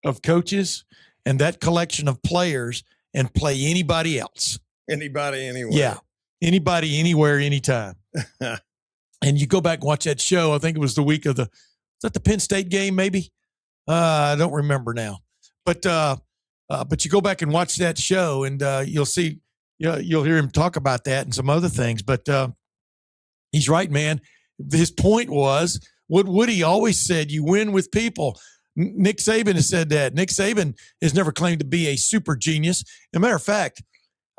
of coaches and that collection of players and play anybody else. Anybody, anywhere. Yeah. Anybody, anywhere, anytime. And you go back and watch that show. I think it was the week of is that the Penn State game, maybe? I don't remember now. But you go back and watch that show and you'll see, you'll hear him talk about that and some other things. But he's right, man. His point was what Woody always said, you win with people. Nick Saban has said that. Nick Saban has never claimed to be a super genius. As a matter of fact,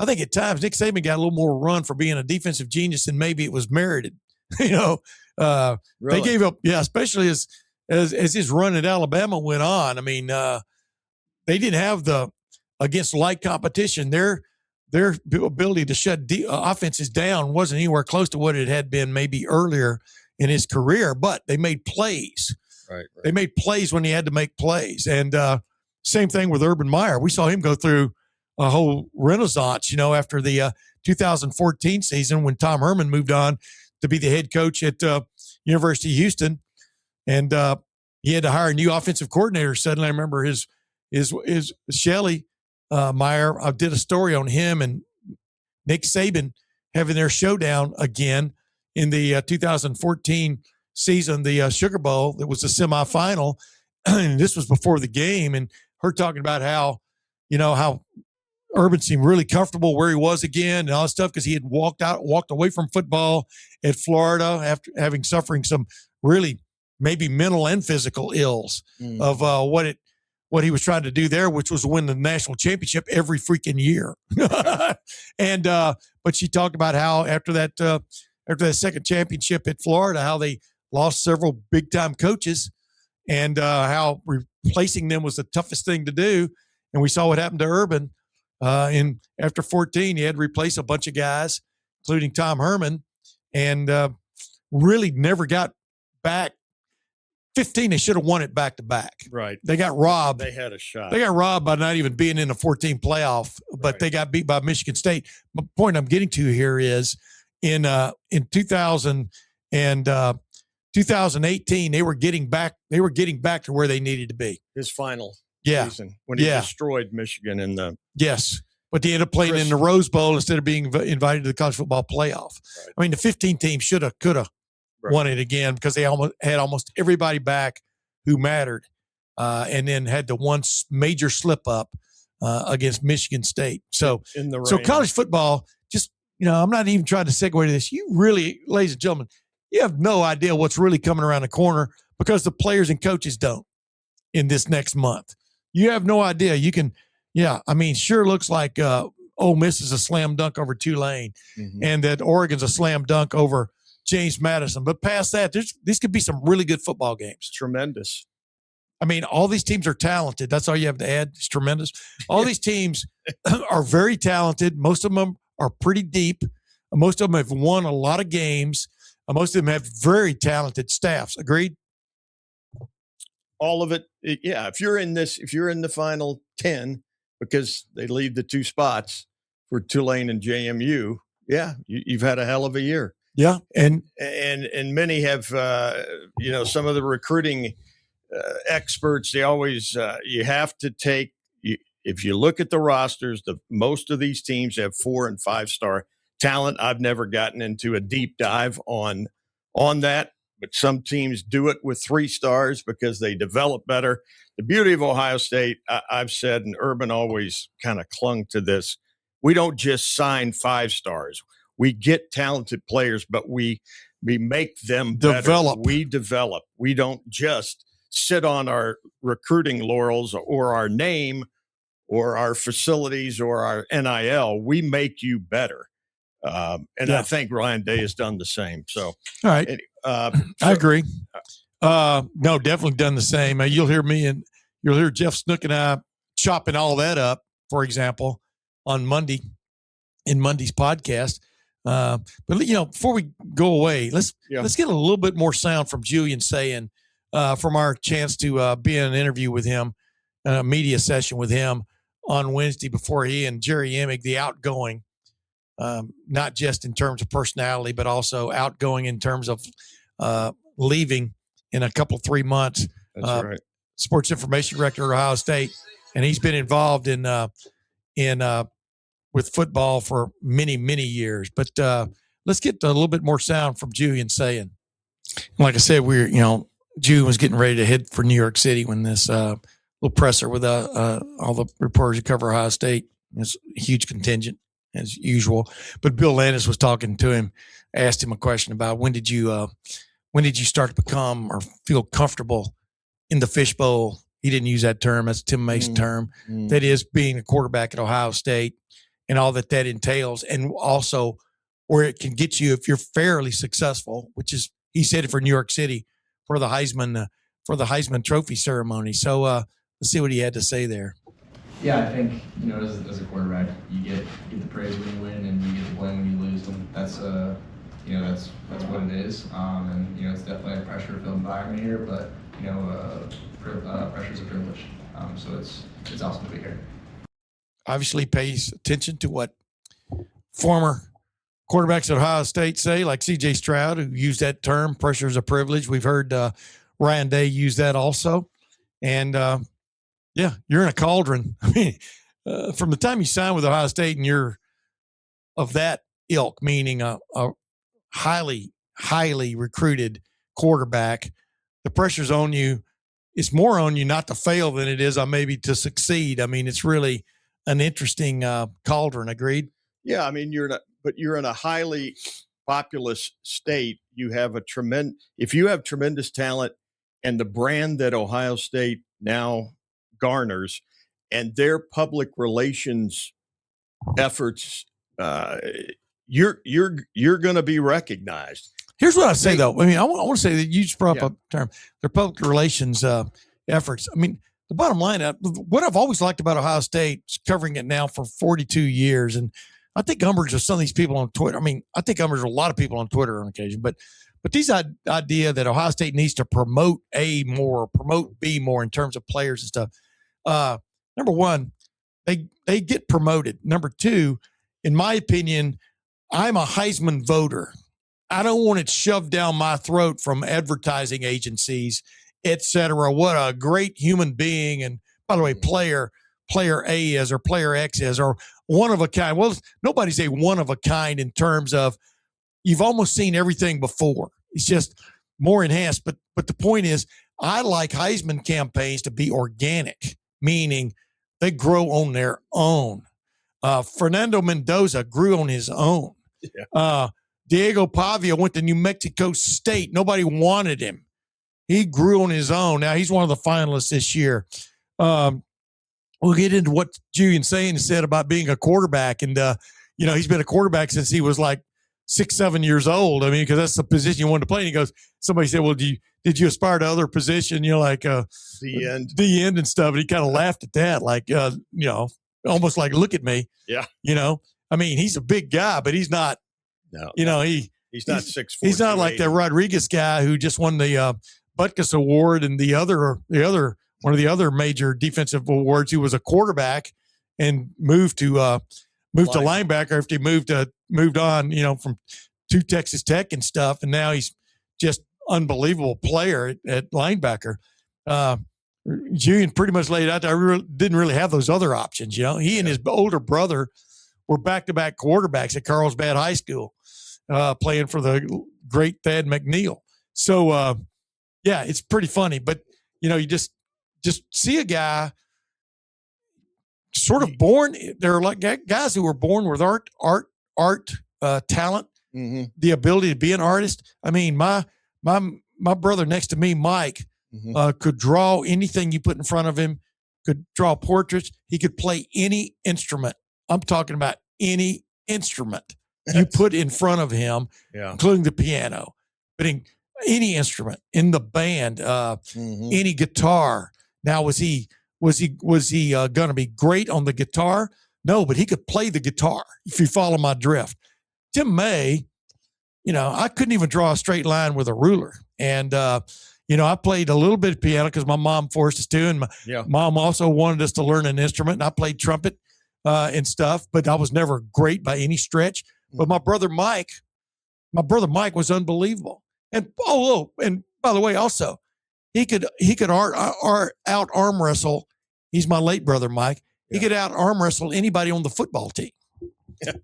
I think at times Nick Saban got a little more run for being a defensive genius than maybe it was merited. Really? They gave up, especially as his run at Alabama went on. I mean, they didn't have against light competition. Their ability to shut offenses down wasn't anywhere close to what it had been maybe earlier in his career, but they made plays. Right. They made plays when he had to make plays. And same thing with Urban Meyer. We saw him go through a whole renaissance, after the 2014 season when Tom Herman moved on to be the head coach at University of Houston. And he had to hire a new offensive coordinator suddenly. I remember his Shelley Meyer. I did a story on him and Nick Saban having their showdown again in the 2014 season, the Sugar Bowl. That was the semifinal. And this was before the game. And her talking about how Urban seemed really comfortable where he was again and all that stuff because he had walked away from football at Florida after suffering some really maybe mental and physical ills of what he was trying to do there, which was win the national championship every freaking year. And but she talked about how after that second championship at Florida, how they lost several big time coaches and how replacing them was the toughest thing to do. And we saw what happened to Urban. After 14, he had to replace a bunch of guys, including Tom Herman, and really never got back. 15, they should have won it back to back. Right. They got robbed. They had a shot. They got robbed by not even being in the 14 playoff, but they got beat by Michigan State. The point I'm getting to here is in 2018, they were getting back to where they needed to be. His final season when he destroyed Michigan in the but they ended up playing in the Rose Bowl instead of being invited to the college football playoff. Right. I mean, the 15 team should have, could have won it again because they had almost everybody back who mattered, and then had the one major slip up against Michigan State. So college football, just I'm not even trying to segue to this. You really, ladies and gentlemen, you have no idea what's really coming around the corner because the players and coaches don't in this next month. You have no idea. You can Yeah, I mean, sure looks like Ole Miss is a slam dunk over Tulane, and that Oregon's a slam dunk over James Madison. But past that, these could be some really good football games. Tremendous. I mean, all these teams are talented. That's all you have to add. It's tremendous. All these teams are very talented. Most of them are pretty deep. Most of them have won a lot of games. Most of them have very talented staffs. Agreed? All of it. Yeah. If you're in the final 10, because they leave the 2 spots for Tulane and JMU, yeah, you've had a hell of a year. Yeah. And many have, some of the recruiting experts, they always, you have to take, if you look at the rosters, most of these teams have 4 and 5 star talent. I've never gotten into a deep dive on that, but some teams do it with 3 stars because they develop better. The beauty of Ohio State, I've said, and Urban always kind of clung to this, we don't just sign 5 stars. We get talented players, but we make them develop. Better. We develop. We don't just sit on our recruiting laurels or our name or our facilities or our NIL. We make you better. I think Ryan Day has done the same. So, all right. I agree. No, definitely done the same. You'll hear Jeff Snook and I chopping all that up, for example, on Monday in Monday's podcast. But before we go away, let's get a little bit more sound from Julian Sayin from our chance to be in an interview with him, a media session with him on Wednesday before he and Jerry Emig, the outgoing, not just in terms of personality, but also outgoing in terms of leaving in a couple 3 months. That's right. Sports information director at Ohio State, and he's been involved in with football for many, many years. But let's get a little bit more sound from Julian Sayin. Like I said, Julian was getting ready to head for New York City when this little presser with all the reporters who cover Ohio State. It's a huge contingent as usual. But Bill Landis was talking to him, asked him a question about when did you start to become or feel comfortable in the fishbowl? He didn't use that term. That's Tim Mason's term. That is being a quarterback at Ohio State and all that entails, and also where it can get you if you're fairly successful, which is, he said it for New York City for the Heisman Trophy ceremony. So let's see what he had to say there. Yeah, I think, as a quarterback, you get the praise when you win and you get the blame when you lose, and that's what it is. And it's definitely a pressure-filled environment here, but pressure is a privilege. So it's awesome to be here. Obviously pays attention to what former quarterbacks at Ohio State say, like C.J. Stroud, who used that term, pressure is a privilege. We've heard Ryan Day use that also. And, you're in a cauldron. I mean, from the time you sign with Ohio State and you're of that ilk, meaning a highly, highly recruited quarterback, the pressure's on you. It's more on you not to fail than it is on maybe to succeed. I mean, it's really an interesting cauldron. Agreed? Yeah, I mean, you're in a highly populous state. You have if you have tremendous talent and the brand that Ohio State now garners and their public relations efforts, you're going to be recognized. Here's what I say, though. I mean, I want to say that you just brought up a term, their public relations efforts. I mean, the bottom line, what I've always liked about Ohio State, covering it now for 42 years, and I think umbrage of some of these people on Twitter. I mean, I think umbrage of a lot of people on Twitter on occasion, but these idea that Ohio State needs to promote A more, or promote B more in terms of players and stuff. Number one, they get promoted. Number two, in my opinion, I'm a Heisman voter. I don't want it shoved down my throat from advertising agencies, et cetera. What a great human being. And by the way, player A is, or player X is, or one of a kind. Well, nobody's a one of a kind in terms of you've almost seen everything before. It's just more enhanced. But the point is, I like Heisman campaigns to be organic, meaning they grow on their own. Fernando Mendoza grew on his own. Yeah. Diego Pavia went to New Mexico State. Nobody wanted him. He grew on his own. Now he's one of the finalists this year. we'll get into what Julian Sayin said about being a quarterback. And, he's been a quarterback since he was like 6, 7 years old. I mean, because that's the position you wanted to play. And he goes, somebody said, well, did you aspire to other position? Like the end and stuff. And he kind of laughed at that, like, almost like, look at me. Yeah. I mean, he's a big guy, but he's not, he's not 6'4". He's not like that Rodriguez guy who just won the Buckeyes award and one of the other major defensive awards. He was a quarterback and moved to linebacker after he moved on, from to Texas Tech and stuff. And now he's just unbelievable player at linebacker. Julian pretty much laid out there. I didn't really have those other options. He and his older brother were back-to-back quarterbacks at Carlsbad High School, playing for the great Thad McNeil. So, it's pretty funny. But, you just see a guy sort of born. There are like guys who were born with art talent, mm-hmm. the ability to be an artist. I mean, my brother next to me, Mike, mm-hmm. Could draw anything you put in front of him, could draw portraits. He could play any instrument. I'm talking about any instrument you put in front of him, including the piano, but in any instrument in the band, mm-hmm. any guitar. Now, was he going to be great on the guitar? No, but he could play the guitar, if you follow my drift. Tim May, I couldn't even draw a straight line with a ruler. And, I played a little bit of piano because my mom forced us to, and my mom also wanted us to learn an instrument, and I played trumpet and stuff, but I was never great by any stretch. But my brother Mike was unbelievable. And, and by the way, also, he could out arm wrestle. He's my late brother, Mike. He could out arm wrestle anybody on the football team. Yes.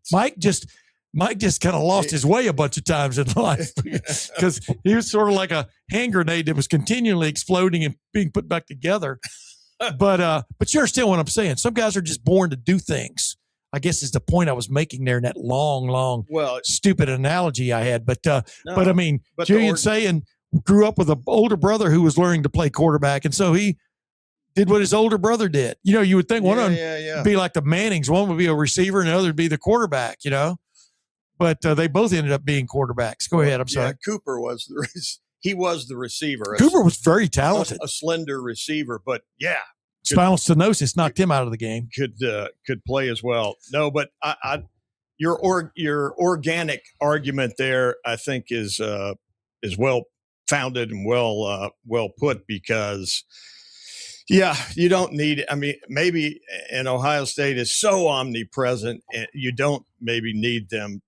Mike just kind of lost his way a bunch of times in life because he was sort of like a hand grenade that was continually exploding and being put back together. But you understand what I'm saying? Some guys are just born to do things, I guess is the point I was making there in that long, stupid analogy I had. But I mean, Julian Sayin grew up with an older brother who was learning to play quarterback. And so he did what his older brother did. You would think one of them would be like the Mannings. One would be a receiver and the other would be the quarterback, But they both ended up being quarterbacks. Go ahead. I'm sorry. Cooper was the receiver. Cooper was very talented. A slender receiver, but spinal stenosis knocked him out of the game. Could play as well. No, but your organic argument there, I think, is well founded and well put because, you don't need. I mean, maybe in Ohio State is so omnipresent, and you don't maybe need them,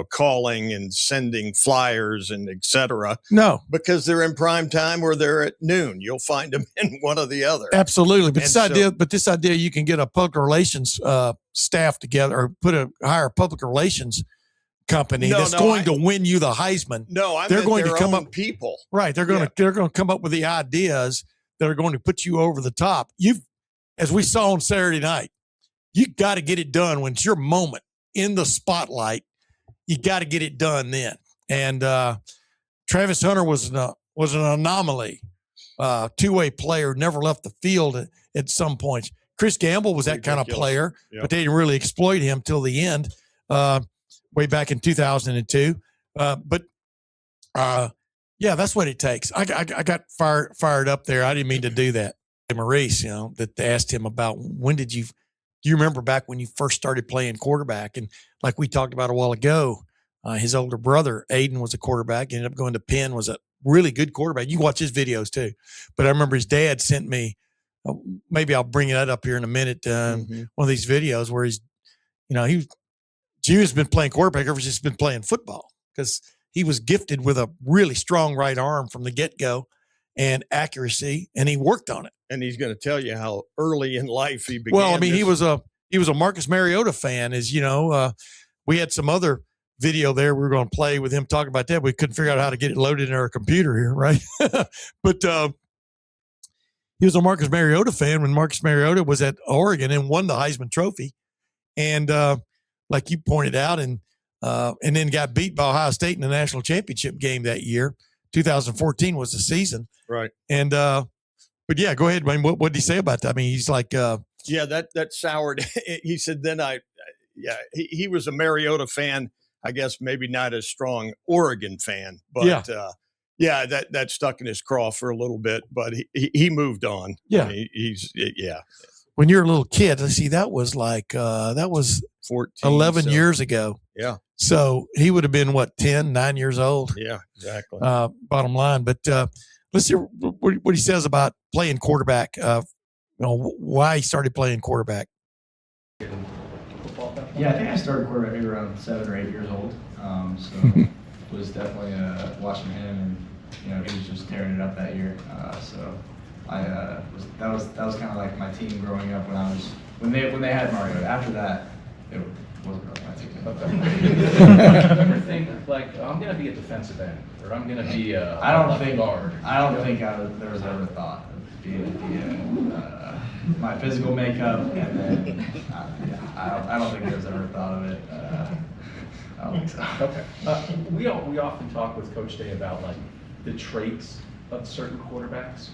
calling and sending flyers and et cetera. No, because they're in prime time or they're at noon. You'll find them in one or the other. Absolutely. But this idea you can get a public relations staff together or hire a public relations company going to win you the Heisman. No, they're going to come up people. Right. They're going to come up with the ideas that are going to put you over the top. As we saw on Saturday night, you got to get it done when it's your moment in the spotlight. You got to get it done then. And Travis Hunter was an anomaly, two-way player, never left the field at some points. Chris Gamble was that kind of player, but they didn't really exploit him till the end, way back in 2002. That's what it takes. I got fired up there. I didn't mean to do that. Maurice, that they asked him about do you remember back when you first started playing quarterback? And like we talked about a while ago, his older brother, Aiden, was a quarterback, ended up going to Penn, was a really good quarterback. You watch his videos too. But I remember his dad sent me, maybe I'll bring that up here in a minute, one of these videos where Julian's been playing quarterback ever since he's been playing football because he was gifted with a really strong right arm from the get-go and accuracy, and he worked on it. And he's going to tell you how early in life he began. Well, I mean, he was a Marcus Mariota fan, as you know. We had some other video there we were going to play with him talking about that. We couldn't figure out how to get it loaded in our computer here, right? But he was a Marcus Mariota fan when Marcus Mariota was at Oregon and won the Heisman Trophy. And like you pointed out, and then got beat by Ohio State in the national championship game that year. 2014 was the season. Right. And, but yeah, go ahead, Wayne. What did he say about that? I mean, he's like, Yeah, that soured. He said, then he was a Mariota fan. I guess maybe not as strong Oregon fan, but that stuck in his craw for a little bit, but he moved on. Yeah. I mean, When you're a little kid, let's see, that was 14, 11 years ago. Yeah. So he would have been 9 years old. Yeah, exactly. Bottom line. But let's see what he says about playing quarterback. Why he started playing quarterback. Yeah, I think I started quarterback maybe around 7 or 8 years old. So was definitely watching him, and he was just tearing it up that year. So that was kind of like my team growing up when they had Mario. After that, it wasn't really my team. I never think like I'm gonna be a defensive end or I'm gonna be a guard. I don't think there was ever a thought of being my physical makeup, and then I don't think there's ever a thought of it. I don't think so. Okay. We often talk with Coach Day about like the traits of certain quarterbacks.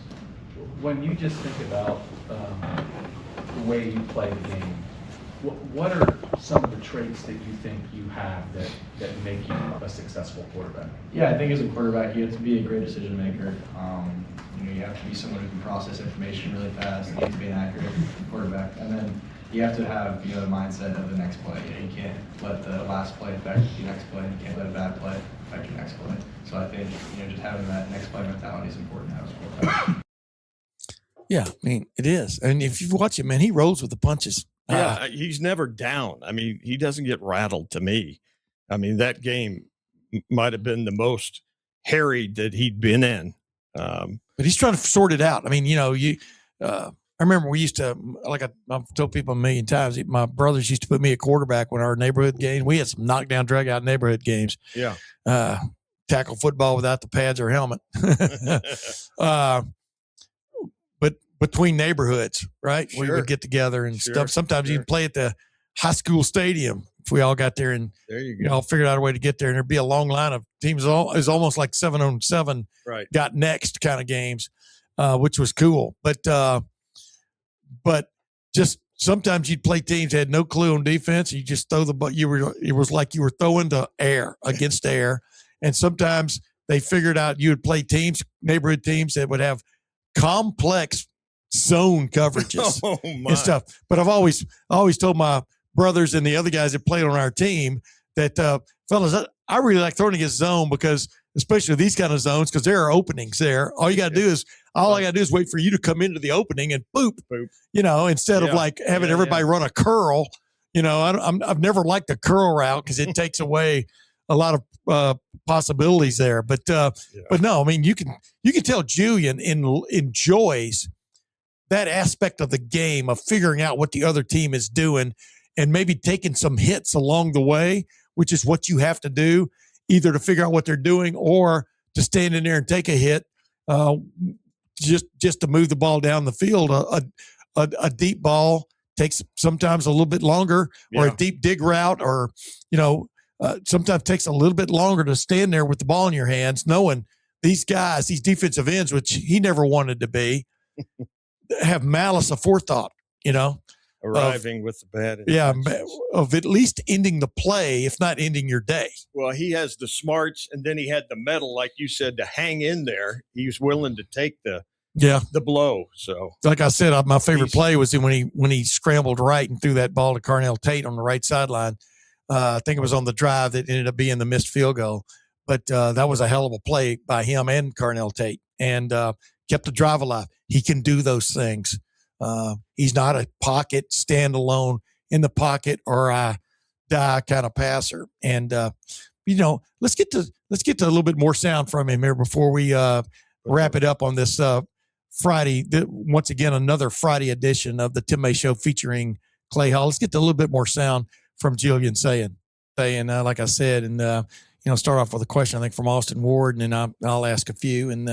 When you just think about the way you play the game, what are some of the traits that you think you have that make you a successful quarterback? Yeah, I think as a quarterback, you have to be a great decision maker. You have to be someone who can process information really fast. You have to be an accurate quarterback, and then you have to have the mindset of the next play. You can't let the last play affect your next play. You can't let a bad play affect your next play. So I think just having that next play mentality is important to have as a quarterback. Yeah, I mean it is, and if you watch him, man, he rolls with the punches. Yeah, he's never down. I mean, he doesn't get rattled to me. I mean, that game might have been the most harried that he'd been in. But he's trying to sort it out. I mean, I remember we used to, like I've told people a million times, my brothers used to put me at quarterback when our neighborhood games. We had some knockdown, drag out neighborhood games. Yeah. Tackle football without the pads or helmet. But between neighborhoods, right? Sure. We would get together and stuff. Sometimes you can play at the high school stadium if we all got there and there you go. All figured out a way to get there. And there'd be a long line of teams. It was almost like 7-on-7 right. Got next kind of games, which was cool. But just sometimes you'd play teams that had no clue on defense. You just throw the ball. It was like you were throwing the air against air. And sometimes they figured out you would play neighborhood teams that would have complex zone coverages and stuff. But I've always told my brothers and the other guys that played on our team that, fellas, I really like throwing against zone because, especially these kind of zones, because there are openings there. All I got to do is wait for you to come into the opening and boop. Instead of like having everybody run a curl. I've never liked the curl route because it takes away a lot of possibilities there. But no, I mean, you can tell Julian enjoys that aspect of the game of figuring out what the other team is doing and maybe taking some hits along the way, which is what you have to do, either to figure out what they're doing or to stand in there and take a hit, just to move the ball down the field. A deep ball takes sometimes a little bit longer, or a deep dig route, or sometimes takes a little bit longer to stand there with the ball in your hands, knowing these guys, these defensive ends, which he never wanted to be, have malice aforethought, arriving with the bat. Of at least ending the play, if not ending your day. Well, he has the smarts, and then he had the mettle, like you said, to hang in there. He was willing to take the blow. So, like I said, my favorite play was when he scrambled right and threw that ball to Carnell Tate on the right sideline. I think it was on the drive that ended up being the missed field goal. But that was a hell of a play by him and Carnell Tate, and kept the drive alive. He can do those things. He's not a pocket, standalone in the pocket or a die kind of passer. And let's get to a little bit more sound from him here before we wrap it up on this Friday. Once again, another Friday edition of the Tim May Show featuring Clay Hall. Let's get to a little bit more sound from Julian Sayin. Like I said, and start off with a question, I think, from Austin Ward, and then I'll ask a few, and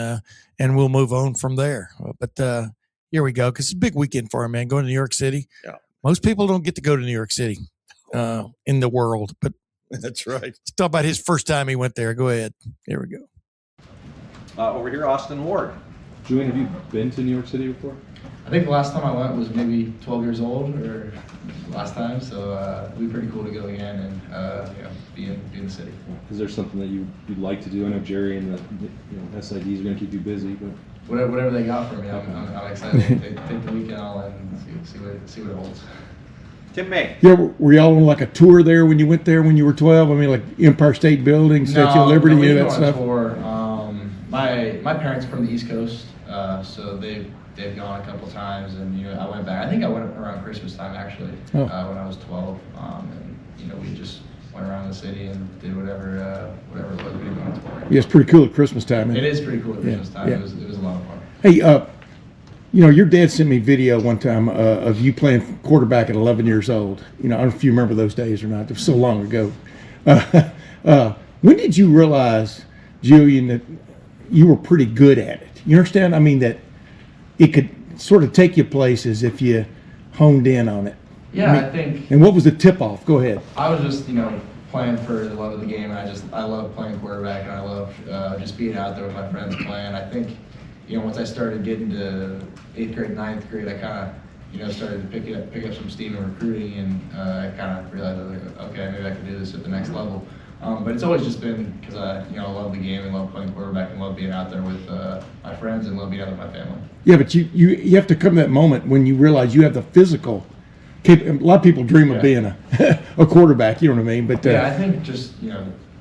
we'll move on from there. But here we go, because it's a big weekend for him, man, going to New York City. Yeah. Most people don't get to go to New York City in the world, but that's right. Let's talk about his first time he went there. Go ahead. Here we go. Over here, Austin Ward. Julian, have you been to New York City before? I think the last time I went was maybe 12 years old, or last time. So it'd be pretty cool to go again and be in the city. Is there something that you'd like to do? I know Jerry and the SIDs are going to keep you busy, but Whatever they got for me, I'm excited. Take the weekend all in and see what it holds. Tim May. Yeah, were y'all on like a tour there when you went there when you were 12? I mean, like Empire State Building, Statue of Liberty, we that stuff? Tour. My parents are from the East Coast, so they've gone a couple times, and I went back. I think I went around Christmas time actually, when I was 12, and we just went around the city and did whatever it was we went on tour. Yeah, it's pretty cool at Christmas time. It is pretty cool at Christmas time. Yeah. It was a lot of fun. Hey, your dad sent me video one time of you playing quarterback at 11 years old. I don't know if you remember those days or not. It was so long ago. When did you realize, Julian, that you were pretty good at it? You understand? I mean, that it could sort of take you places if you honed in on it. Yeah, I think. And what was the tip-off? Go ahead. I was just, playing for the love of the game, and I love playing quarterback, and I love just being out there with my friends playing. I think, once I started getting to 8th grade, 9th grade, I kind of, started to pick up some steam in recruiting, and I kind of realized, okay, maybe I can do this at the next level. But it's always just been because I love the game and love playing quarterback and love being out there with my friends and love being out with my family. Yeah, but you have to come to that moment when you realize you have the physical. A lot of people dream of being a quarterback. You know what I mean? But I think just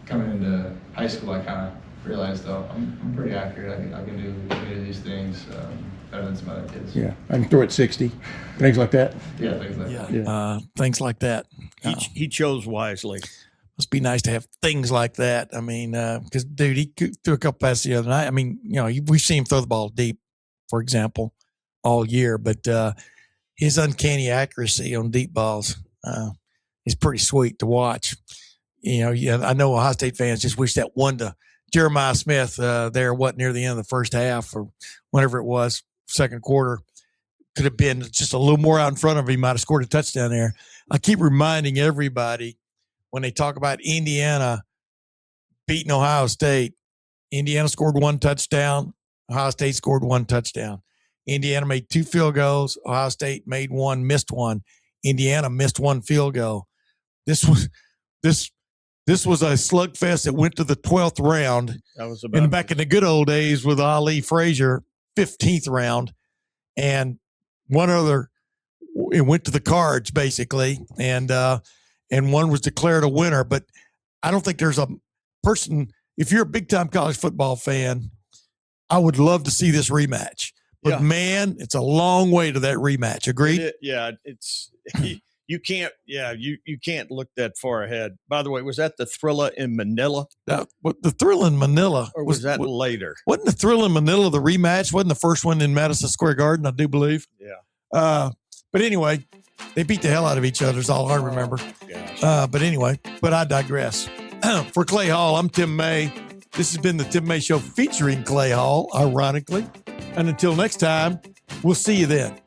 coming into high school, I kind of realized I'm pretty accurate. I can do these things better than some other kids. Yeah, I can throw it 60, things like that. Yeah, things like that. Yeah. Things like that. He chose wisely. Must be nice to have things like that. I mean, because dude, he threw a couple passes the other night. I mean, we've seen him throw the ball deep, for example, all year, but his uncanny accuracy on deep balls is pretty sweet to watch. I know Ohio State fans just wish that one to Jeremiah Smith there, near the end of the first half or whenever it was, second quarter, could have been just a little more out in front of him. He might have scored a touchdown there. I keep reminding everybody when they talk about Indiana beating Ohio State, Indiana scored one touchdown. Ohio State scored one touchdown. Indiana made 2 field goals. Ohio State made one, missed one. Indiana missed 1 field goal. This was a slugfest that went to the 12th round. That was back in the good old days with Ali Frazier, 15th round, and one other. It went to the cards basically, and one was declared a winner. But I don't think there's a person. If you're a big time college football fan, I would love to see this rematch. But man, it's a long way to that rematch. Agreed? You can't look that far ahead. By the way, was that the Thrilla in Manila? The Thrill in Manila. Or was that later? Wasn't the Thrill in Manila the rematch? Wasn't the first one in Madison Square Garden, I do believe? Yeah. But anyway, they beat the hell out of each other is all I remember. But I digress. For Clay Hall, I'm Tim May. This has been the Tim May Show featuring Clay Hall, ironically. And until next time, we'll see you then.